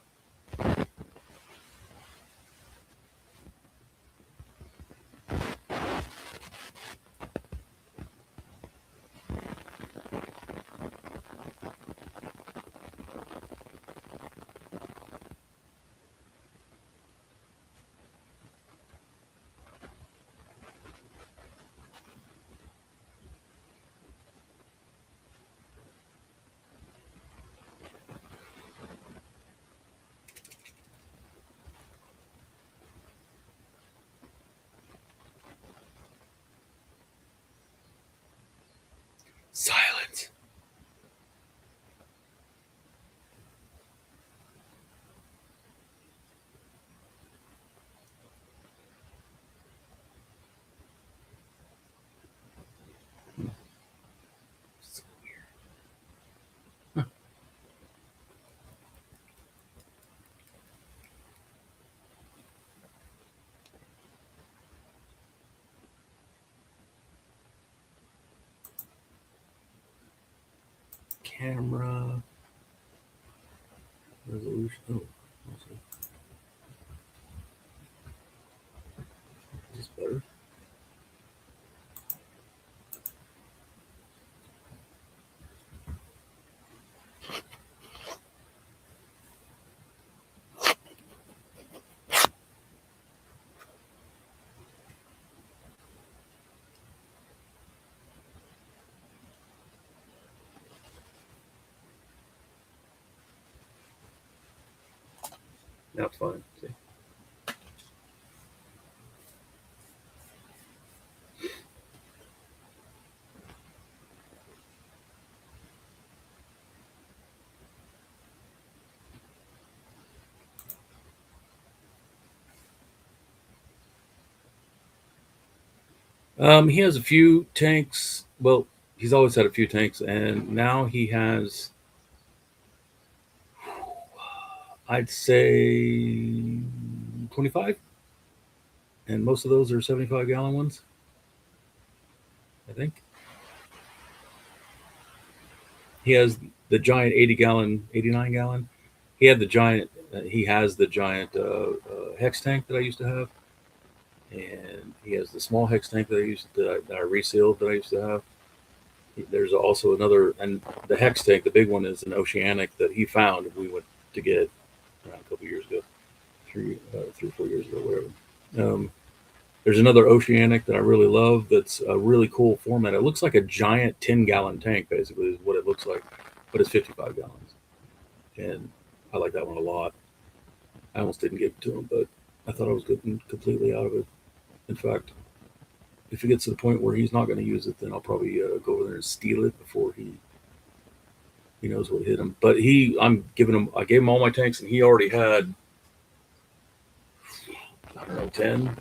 Silence. So weird. Huh. Camera resolution. Oh, is this better? Now it's fine. See? He has a few tanks. Well, he's always had a few tanks, and now he has, I'd say, 25. and most of those are 75-gallon ones, I think. He has the giant 80-gallon, 89-gallon. He had the giant. He has the giant hex tank that I used to have, and he has the small hex tank that I resealed that I used to have. There's also another, and the hex tank, the big one, is an oceanic that he found. We went to get around a couple years ago, 3 or 4 years ago, whatever. There's another oceanic that I really love. That's a really cool format. It looks like a giant 10-gallon tank, basically, is what it looks like, but it's 55 gallons, and I like that one a lot. I almost didn't give it to him, but I thought I was getting completely out of it. In fact, if it gets to the point where he's not going to use it, then I'll probably go over there and steal it before he knows what hit him. But I gave him all my tanks, and he already had, I don't know, 10,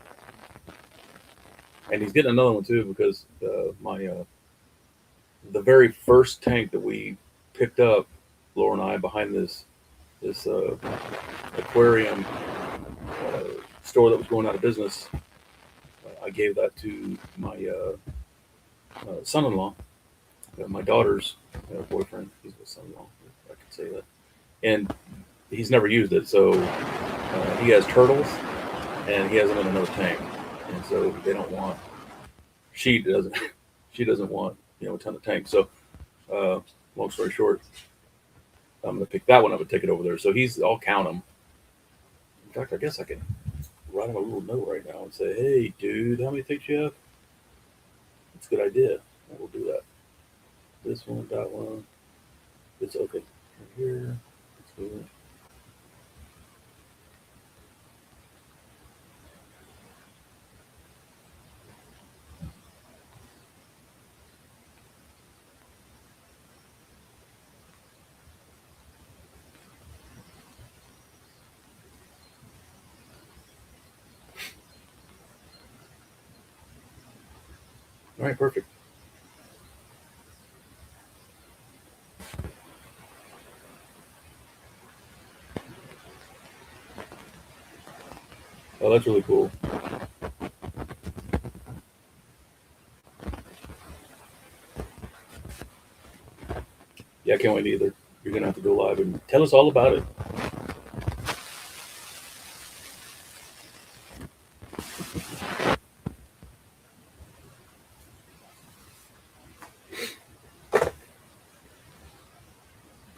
and he's getting another one too because the very first tank that we picked up, Laura and I, behind this aquarium store that was going out of business, I gave that to my son-in-law, my daughter's boyfriend. He's my son-in-law, if I could say that. And he's never used it, so he has turtles, and he has them in another tank, and so they don't want. She doesn't. She doesn't want a ton of tanks. So, long story short, I'm gonna pick that one up and take it over there. So I'll count them. In fact, I guess I can write him a little note right now and say, "Hey, dude, how many tanks you have?" It's a good idea. We'll do that. This one, that one. It's okay. Right here. Let's do it. All right, perfect. Oh, that's really cool. Yeah, I can't wait either. You're gonna have to go live and tell us all about it.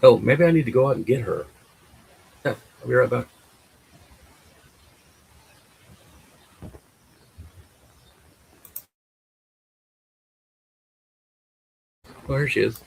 Oh, maybe I need to go out and get her. Yeah, I'll be right back. Oh, here she is.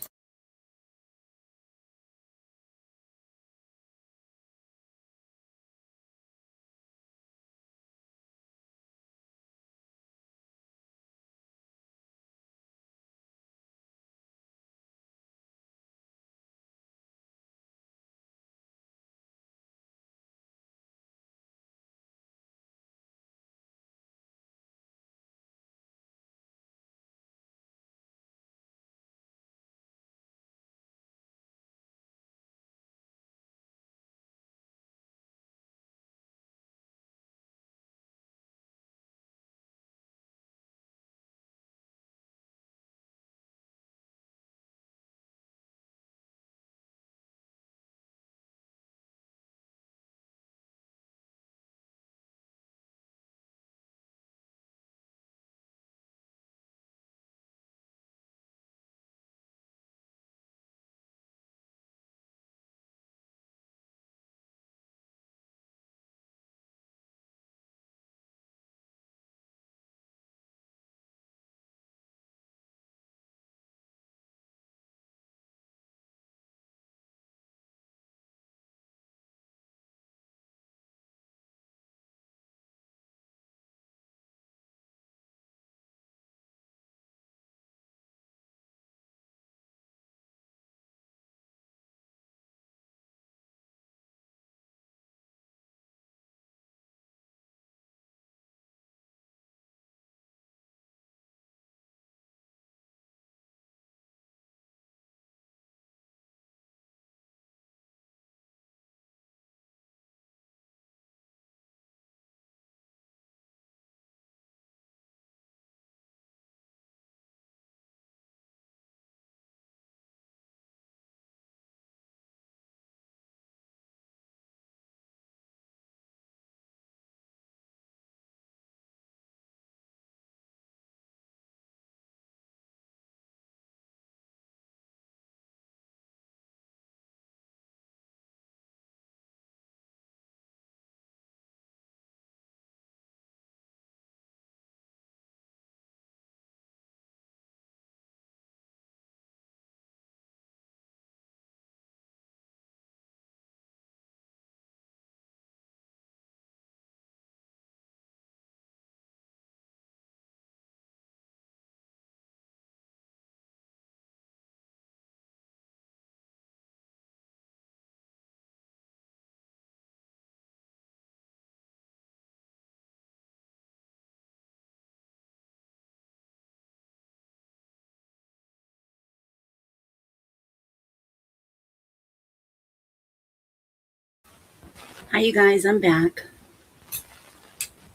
Hi, you guys. I'm back.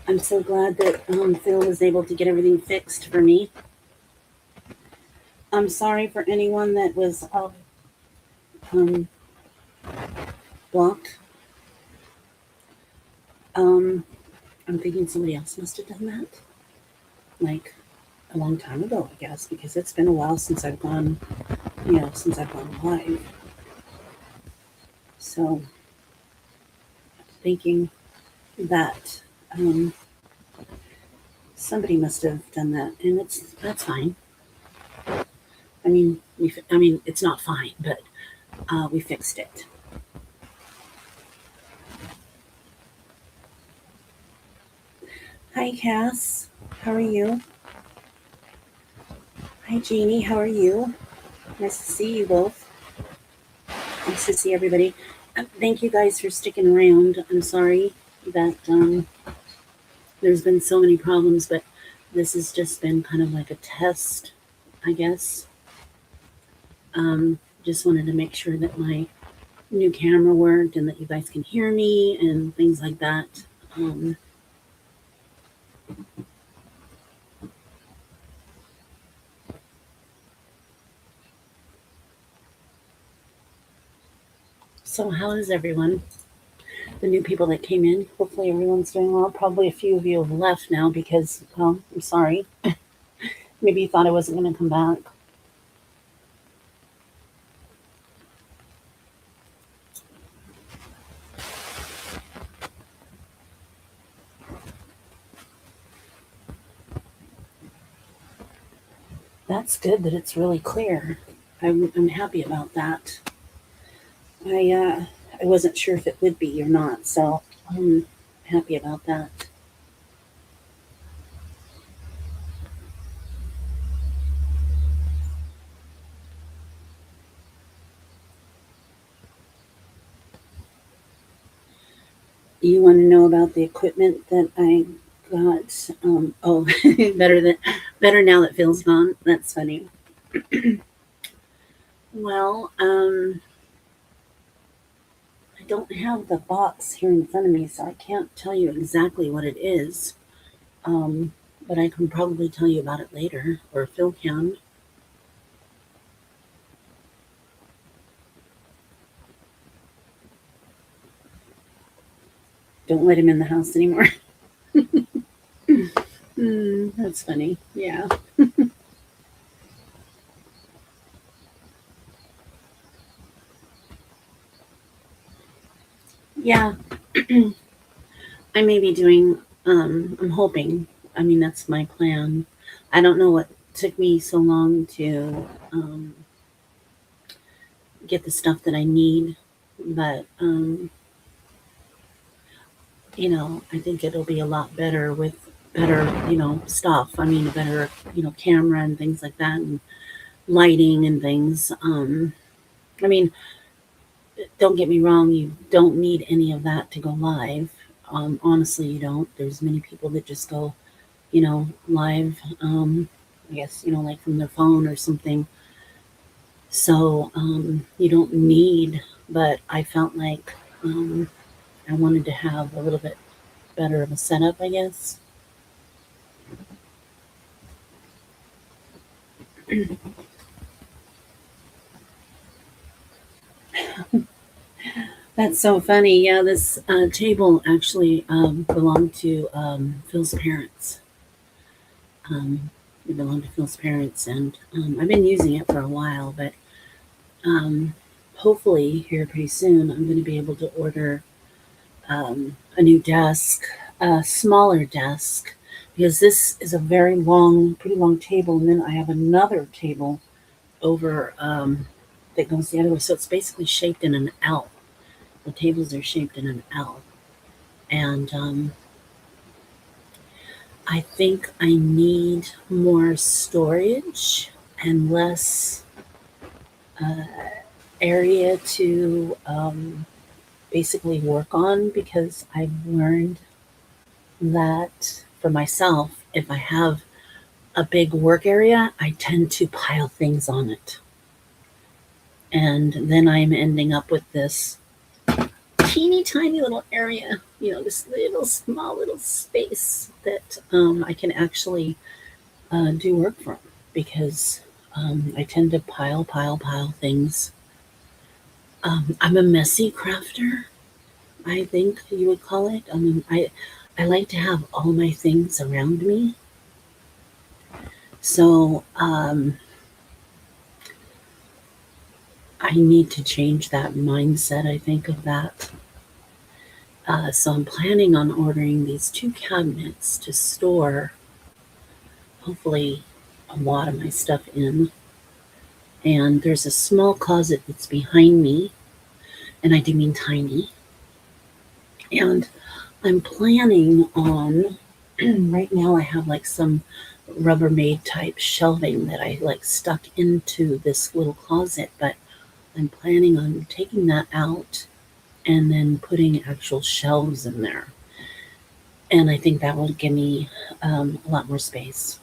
I'm so glad that Phil was able to get everything fixed for me. I'm sorry for anyone that was um, blocked. Um, I'm thinking somebody else must have done that, like a long time ago, I guess, because it's been a while since I've gone, since I've gone live. So, thinking that somebody must have done that, and that's fine. I mean, it's not fine, but we fixed it. Hi, Cass. How are you? Hi, Jeannie. How are you? Nice to see you both. Nice to see everybody. Thank you guys for sticking around. I'm sorry that there's been so many problems, but this has just been kind of like a test, I guess. Just wanted to make sure that my new camera worked and that you guys can hear me and things like that. Um, so, how is everyone? The new people that came in, hopefully everyone's doing well. Probably a few of you have left now because, well, I'm sorry. Maybe you thought I wasn't going to come back. That's good that it's really clear. I'm happy about that. I wasn't sure if it would be or not, so I'm happy about that. You want to know about the equipment that I got? Oh, better now that Phil's gone. That's funny. Well, I don't have the box here in front of me, so I can't tell you exactly what it is. Um, but I can probably tell you about it later, or Phil can. Don't let him in the house anymore. That's funny. Yeah. Yeah. I may be doing, I'm hoping, I mean, that's my plan. I don't know what took me so long to get the stuff that I need, but, I think it'll be a lot better with better, stuff. I mean, a better, camera and things like that, and lighting and things. I mean, don't get me wrong, you don't need any of that to go live. Honestly, you don't. There's many people that just go, live, I guess, like from their phone or something. So you don't need, but I felt like I wanted to have a little bit better of a setup, I guess. That's so funny. Yeah, this table actually belonged to Phil's parents. Um, it belonged to Phil's parents, and I've been using it for a while, but um, hopefully here pretty soon I'm going to be able to order a new desk, a smaller desk, because this is a very long, pretty long table, and then I have another table over that goes the other way. So it's basically shaped in an L. The tables are shaped in an L, and I think I need more storage and less uh, area to basically work on because I've learned that for myself, if I have a big work area, I tend to pile things on it. And then I'm ending up with this teeny tiny little area, this little small little space that I can actually do work from because I tend to pile things. I'm a messy crafter, I think you would call it. I like to have all my things around me. So I need to change that mindset, I think, of that. So I'm planning on ordering these two cabinets to store, hopefully, a lot of my stuff in. And there's a small closet that's behind me, and I do mean tiny. And I'm planning on, right now, I have like some Rubbermaid type shelving that I like stuck into this little closet, but I'm planning on taking that out and then putting actual shelves in there. And I think that will give me a lot more space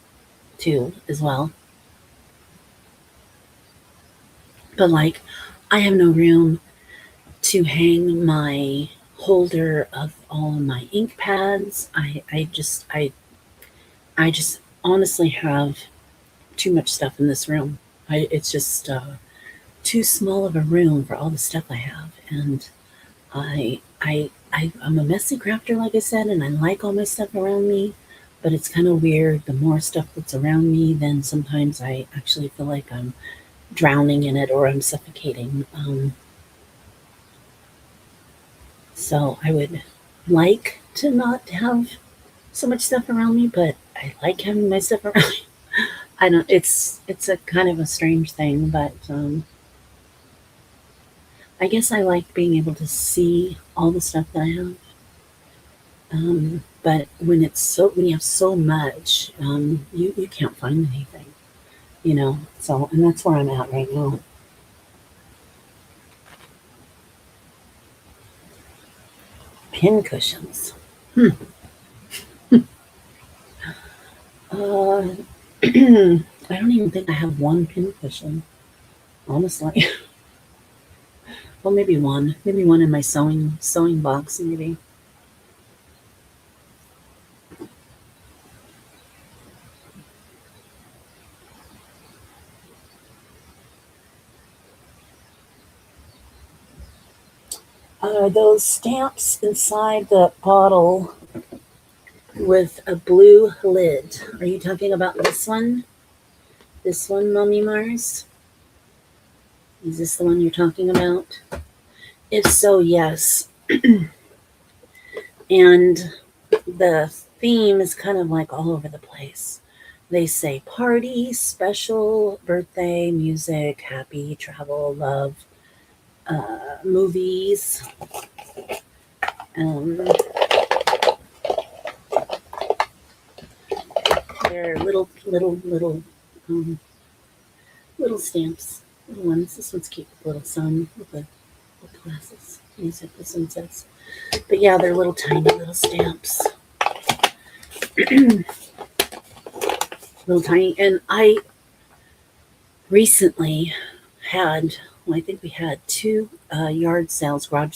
too, as well. But like, I have no room to hang my holder of all of my ink pads. I just honestly have too much stuff in this room. It's just too small of a room for all the stuff I have, and I'm a messy crafter, like I said, and I like all my stuff around me. But it's kind of weird. The more stuff that's around me, then sometimes I actually feel like I'm drowning in it or I'm suffocating. So I would like to not have so much stuff around me, but I like having my stuff around me. I don't. It's a kind of a strange thing, but I guess I like being able to see all the stuff that I have. But when you have so much, you can't find anything, So, and that's where I'm at right now. Pin cushions. Hmm. Uh, I don't even think I have one pin cushion, honestly. Well, maybe one in my sewing box, maybe. Are those stamps inside the bottle with a blue lid? Are you talking about this one? This one, Mommy Mars? Is this the one you're talking about? If so, yes. And the theme is kind of like all over the place. They say party, special, birthday, music, happy, travel, love, movies. Um, they're um, little stamps, little ones. This one's cute, little sun with glasses. Music. This one says, but yeah, they're little tiny little stamps, little tiny. And I recently had, well, I think we had two garage sales back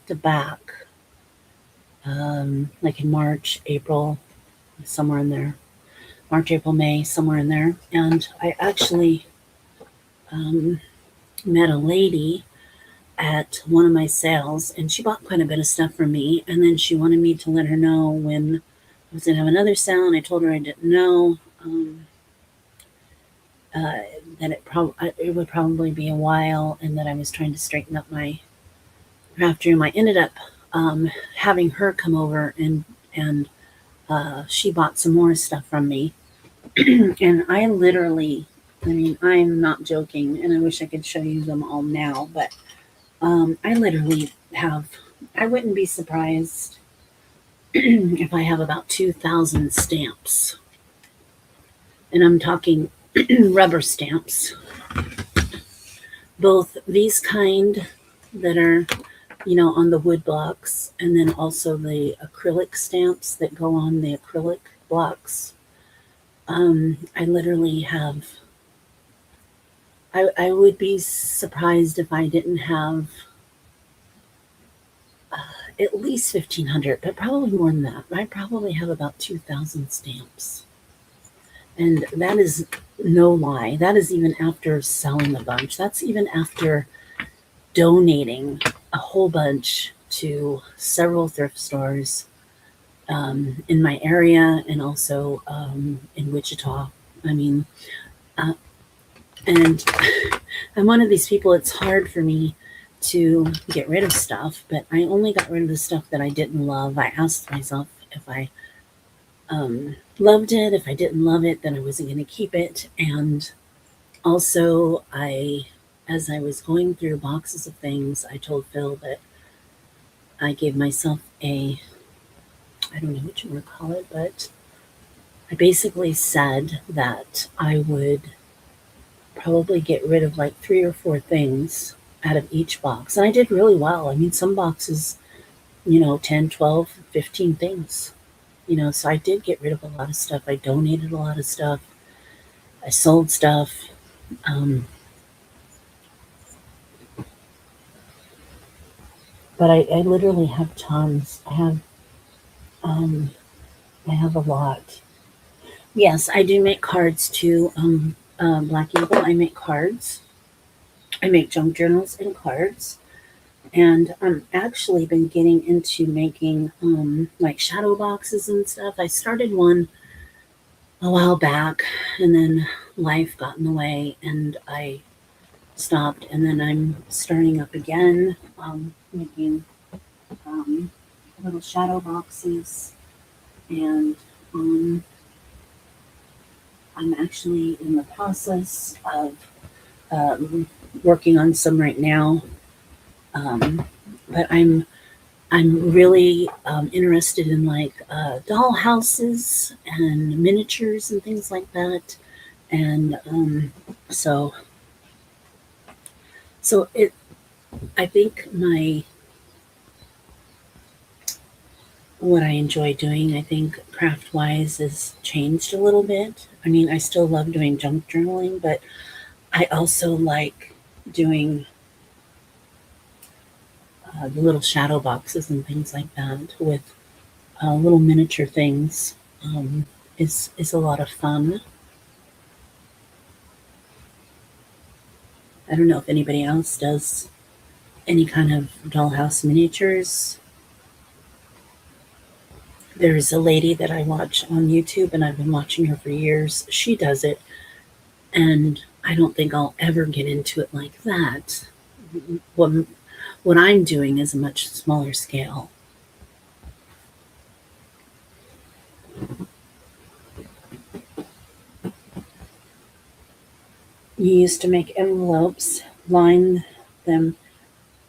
to back, like in March, April, somewhere in there. March, April, May, somewhere in there. And I actually met a lady at one of my sales, and she bought quite a bit of stuff from me. And then she wanted me to let her know when I was going to have another sale, and I told her I didn't know. That it would probably be a while, and that I was trying to straighten up my craft room. I ended up having her come over, and she bought some more stuff from me. And I literally, I mean, I'm not joking, and I wish I could show you them all now, but I literally have, I wouldn't be surprised if I have about 2,000 stamps. And I'm talking rubber stamps. Both these kind that are, on the wood blocks, and then also the acrylic stamps that go on the acrylic blocks. I literally have I would be surprised if I didn't have at least 1,500, but probably more than that. I probably have about 2,000 stamps. And that is no lie. That is even after selling a bunch. That's even after donating a whole bunch to several thrift stores in my area and also in Wichita. I mean, uh, and I'm one of these people, it's hard for me to get rid of stuff, but I only got rid of the stuff that I didn't love. I asked myself if I loved it. If I didn't love it, then I wasn't going to keep it. And also, as I was going through boxes of things, I told Phil that I gave myself I don't know what you want to call it, but I basically said that I would probably get rid of like 3 or 4 things out of each box. And I did really well. I mean, some boxes, 10, 12, 15 things, so I did get rid of a lot of stuff. I donated a lot of stuff. I sold stuff. Um, but I literally have tons. Um, I have a lot. Yes, I do make cards too. Black Eagle, I make cards. I make junk journals and cards. And I'm actually been getting into making like shadow boxes and stuff. I started one a while back, and then life got in the way, and I stopped. And then I'm starting up again, making um, little shadow boxes, and um, I'm actually in the process of um, working on some right now. Um, but I'm really interested in like doll houses and miniatures and things like that. And so so it I think my what I enjoy doing, I think craft wise, has changed a little bit. I mean, I still love doing junk journaling, but I also like doing the little shadow boxes and things like that with little miniature things. Is a lot of fun. I don't know if anybody else does any kind of dollhouse miniatures. There's a lady that I watch on YouTube, and I've been watching her for years. She does it, and I don't think I'll ever get into it like that. What, what I'm doing is a much smaller scale. You used to make envelopes, line them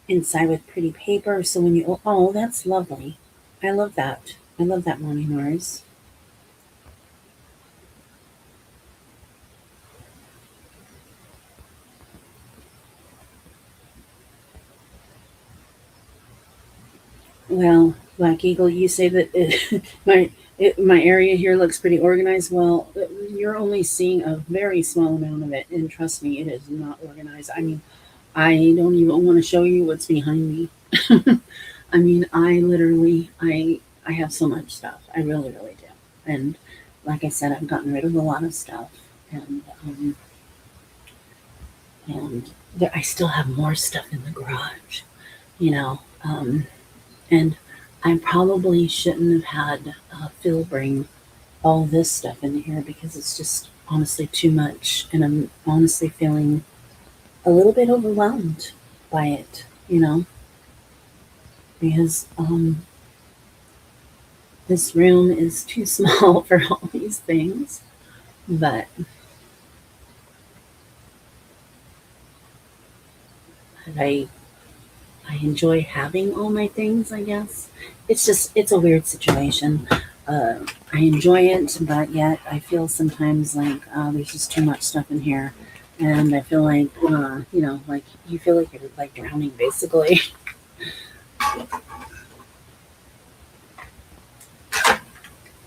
inside with pretty paper. So when you, oh, that's lovely. I love that. I love that, Mommy Mars. Well, Black Eagle, you say that my area here looks pretty organized. Well, you're only seeing a very small amount of it, and trust me, it is not organized. I mean, I don't even want to show you what's behind me. I mean, I have so much stuff. I really, really do. And like I said, I've gotten rid of a lot of stuff, and I still have more stuff in the garage. You know. And I probably shouldn't have had Phil bring all this stuff in here because it's just honestly too much. And I'm honestly feeling a little bit overwhelmed by it, because this room is too small for all these things. But I, I enjoy having all my things, I guess. It's a weird situation. I enjoy it, but yet I feel sometimes like there's just too much stuff in here. And I feel like, like you feel like you're like drowning basically.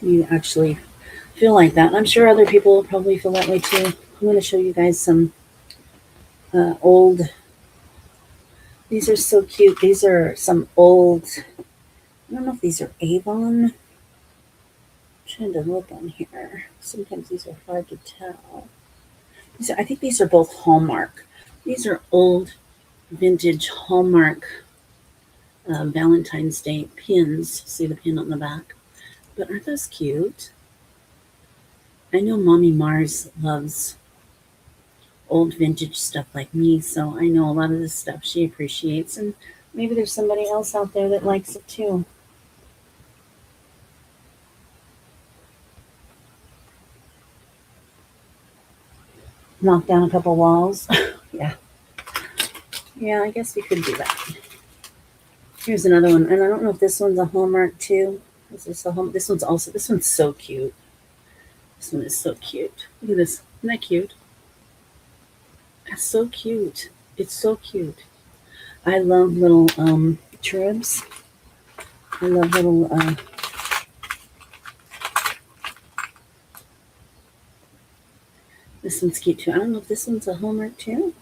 You actually feel like that. And I'm sure other people will probably feel that way too. I'm going to show you guys some old. These are so cute. These are some old. I don't know if these are Avon. I'm trying to look on here. Sometimes these are hard to tell. I think these are both Hallmark. These are old vintage Hallmark Valentine's Day pins. See the pin on the back? But aren't those cute? I know Mommy Mars loves old vintage stuff like me, so I know a lot of this stuff she appreciates, and maybe there's somebody else out there that likes it too. Knock down a couple walls. Yeah. Yeah, I guess we could do that. Here's another one, and I don't know if this one's a Hallmark too. Is this a Hallmark? This one's so cute. This one is so cute. Look at this. Isn't that cute? That's so cute. It's so cute. I love little cherubs. I love little this one's cute too. I don't know if this one's a Hallmark too.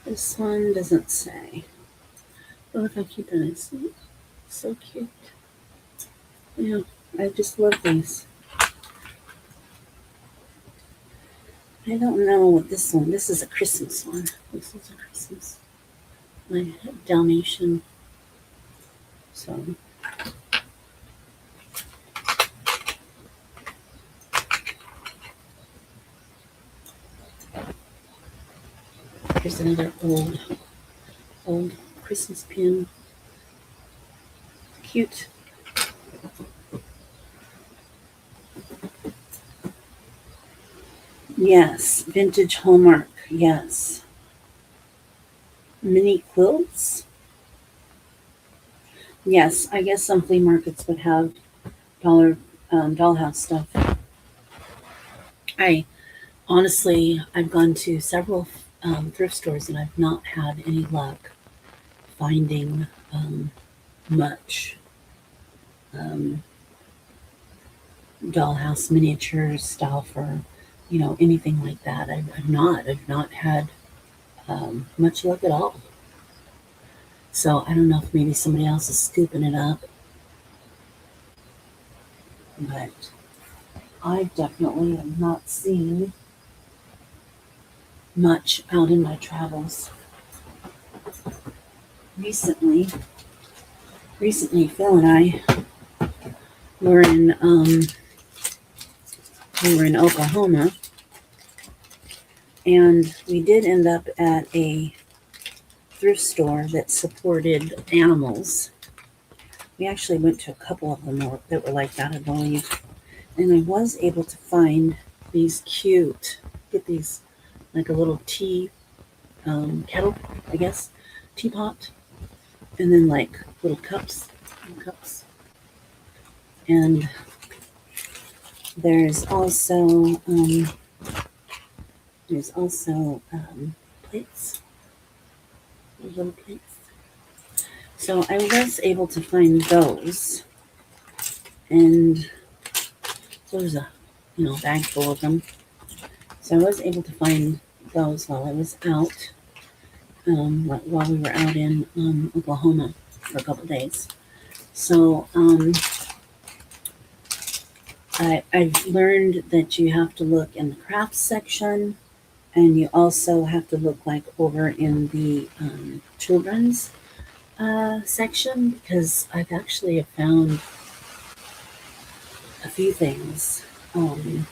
This one doesn't say. Oh, look how cute that is. So cute. Yeah, I just love these. I don't know what this one. This is a Christmas one. This is a Christmas. My Dalmatian. So here's another old Christmas pin. Cute. Yes, vintage Hallmark. Yes. Mini quilts. Yes, I guess some flea markets would have dollhouse stuff. I honestly, I've gone to several thrift stores and I've not had any luck finding much um, dollhouse miniature stuff or anything like that. I've not had much luck at all. So I don't know if maybe somebody else is scooping it up, but I definitely have not seen much out in my travels. Recently, Phil and I were in Oklahoma, and we did end up at a thrift store that supported animals. We actually went to a couple of them that were like that, I believe. And I was able to find these cute, get these like a little tea kettle, I guess, teapot, and then like little cups. And there's also plates, little plates. So I was able to find those, and so there's a bag full of them. So I was able to find those while I was out, while we were out in Oklahoma for a couple days. So I've learned that you have to look in the crafts section, and you also have to look like over in the children's section, because I've actually found a few things in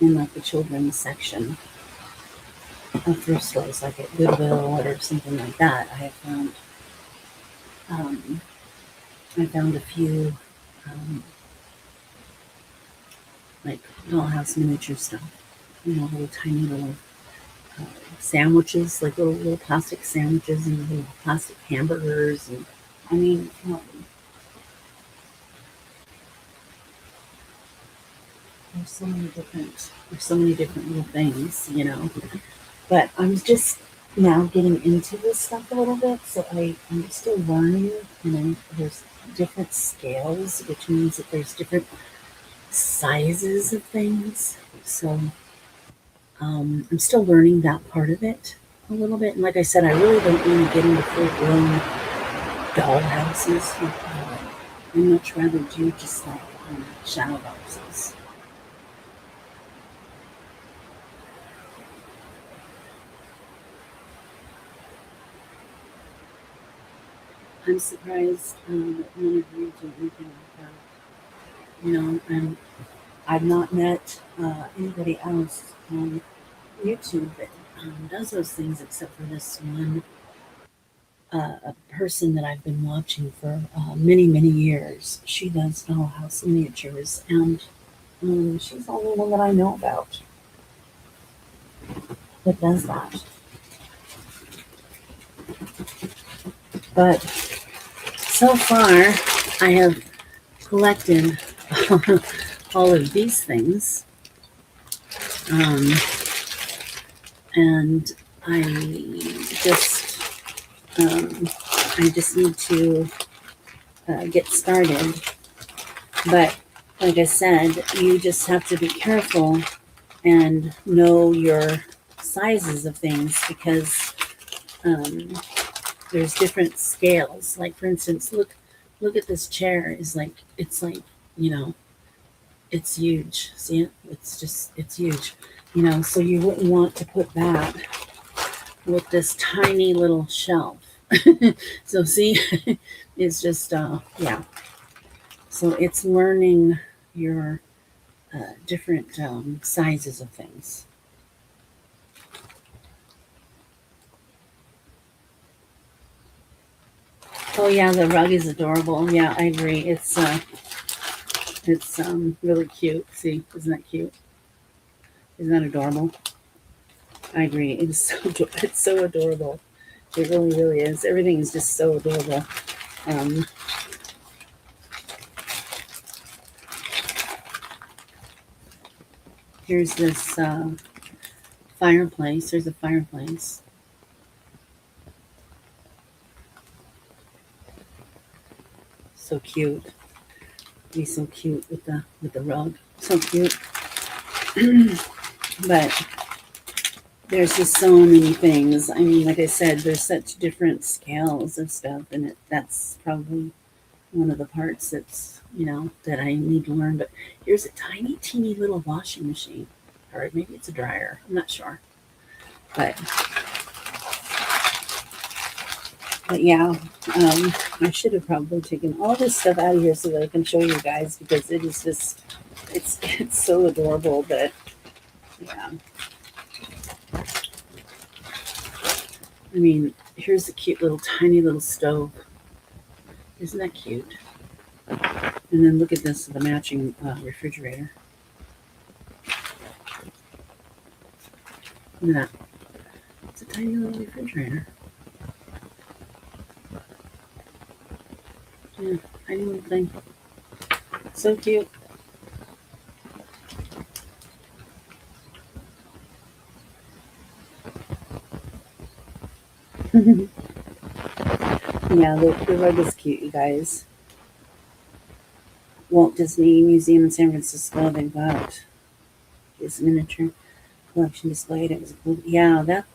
like the children's section of thrift stores, like at Goodwill or something like that. I found a few like dollhouse miniature stuff, little tiny little sandwiches, like little plastic sandwiches and little plastic hamburgers, and I mean, there's so many different little things, But I'm just now getting into this stuff a little bit, so I'm still learning, and there's different scales, which means that there's different sizes of things. So I'm still learning that part of it. a little bit. And like I said, I really don't want to get into full-blown doll houses. I'd much rather do just like shadow boxes. I'm surprised that none of you do anything like that. I've not met anybody else on YouTube that does those things except for this one a person that I've been watching for many, many years. She does dollhouse miniatures, and she's the only one that I know about that does that. But so far, I have collected all of these things, and I just I just need to get started. But like I said, you just have to be careful and know your sizes of things because there's different scales. Like for instance, look at this chair. It's like it's huge. See it? It's huge. So you wouldn't want to put that with this tiny little shelf. So see, it's just yeah. So it's learning your different sizes of things. Oh yeah, the rug is adorable. Yeah, I agree. It's really cute. See, isn't that cute? Isn't that adorable? I agree. It's so adorable. It really, really is. Everything is just so adorable. Um, Here's this fireplace. There's a fireplace. So cute. Be so cute with the rug. So cute. But there's just so many things. I mean, like I said, there's such different scales of stuff, and that's probably one of the parts that's that I need to learn. But here's a tiny, teeny little washing machine, or maybe it's a dryer. I'm not sure, but yeah, I should have probably taken all this stuff out of here so that I can show you guys because it is just it's so adorable. But yeah. I mean, here's a cute little tiny little stove. Isn't that cute? And then look at this, the matching refrigerator. Look at that. It's a tiny little refrigerator. Yeah, tiny little thing. So cute. Yeah, the rug is cute, you guys. Walt Disney Museum in San Francisco, they've got his miniature collection displayed. It was cool. Yeah, that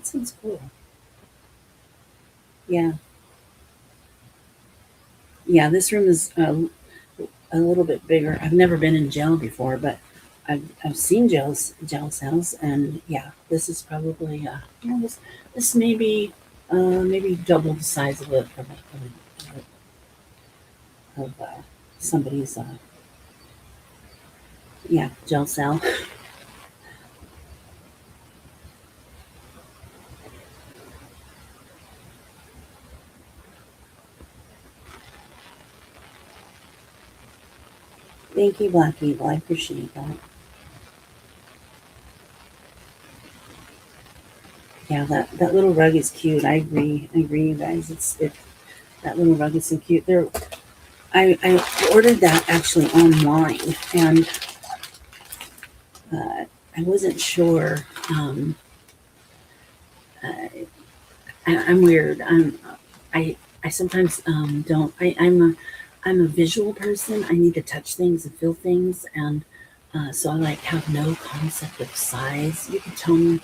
sounds cool. Yeah, yeah. This room is a little bit bigger. I've never been in jail before, but I've seen jail cells, and yeah, this is probably this may be maybe double the size of somebody's yeah, jail cell. Thank you, Black Eagle. I appreciate that. Yeah, that little rug is cute. I agree. I agree, you guys. That little rug is so cute. I ordered that actually online, and I wasn't sure. I'm weird. I sometimes don't. I'm a visual person. I need to touch things and feel things, and so I like have no concept of size. You can tell me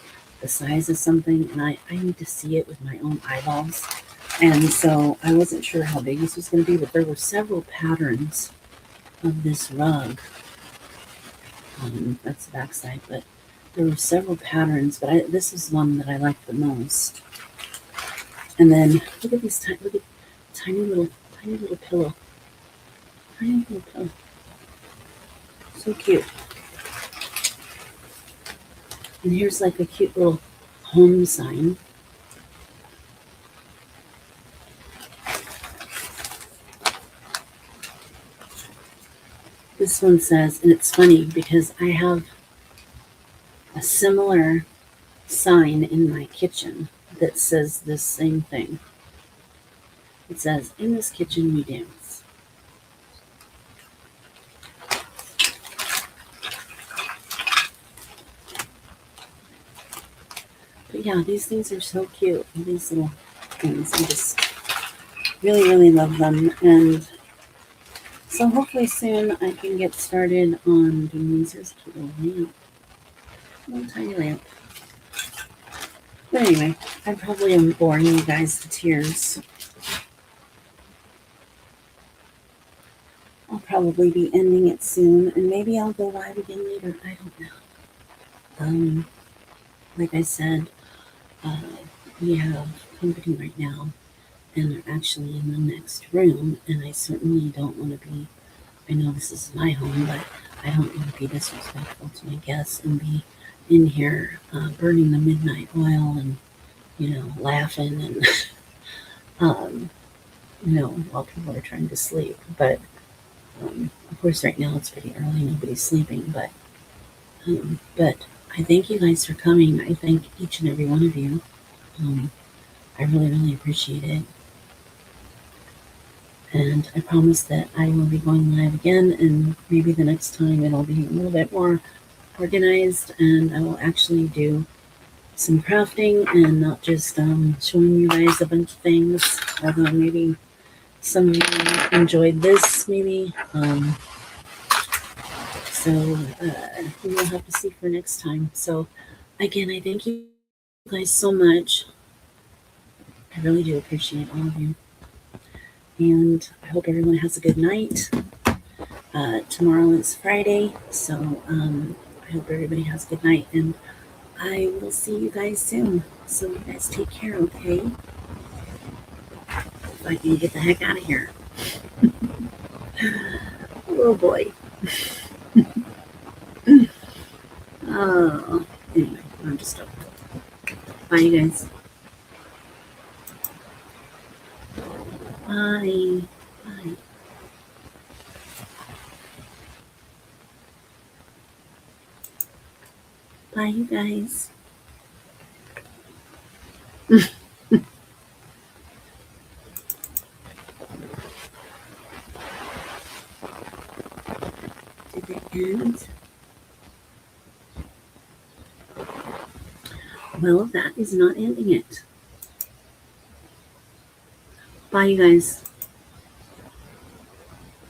the size of something, and I need to see it with my own eyeballs. And so I wasn't sure how big this was going to be, but there were several patterns of this rug. That's the back side, but there were several patterns, but this is one that I liked the most. And then look at these tiny little pillow. Tiny little pillow. So cute. And here's like a cute little home sign. This one says, and it's funny because I have a similar sign in my kitchen that says this same thing. It says, "In this kitchen we dance." But yeah, these things are so cute. These little things, I just really, really love them. And so hopefully soon I can get started on doing these. Here's a cute little lamp. Little tiny lamp. But anyway, I probably am boring you guys to tears. I'll probably be ending it soon, and maybe I'll go live again later. I don't know. Like I said, we have company right now, and they're actually in the next room, and I certainly don't want to be, I know this is my home, but I don't want to be disrespectful to my guests and be in here burning the midnight oil and, laughing and, while people are trying to sleep. But, of course, right now it's pretty early, nobody's sleeping, but I thank you guys for coming. I thank each and every one of you. I really, really appreciate it. And I promise that I will be going live again, and maybe the next time it'll be a little bit more organized, and I will actually do some crafting and not just showing you guys a bunch of things, although maybe some of you enjoyed this, maybe. So we will have to see for next time. So again, I thank you guys so much. I really do appreciate all of you. And I hope everyone has a good night. Tomorrow is Friday, so I hope everybody has a good night, and I will see you guys soon. So you guys take care, okay? If I can get the heck out of here. Oh boy. Oh, anyway, I'm just up. Bye, you guys. Bye. Bye. Bye, you guys. Did it end? Well, that is not ending it. Bye, you guys.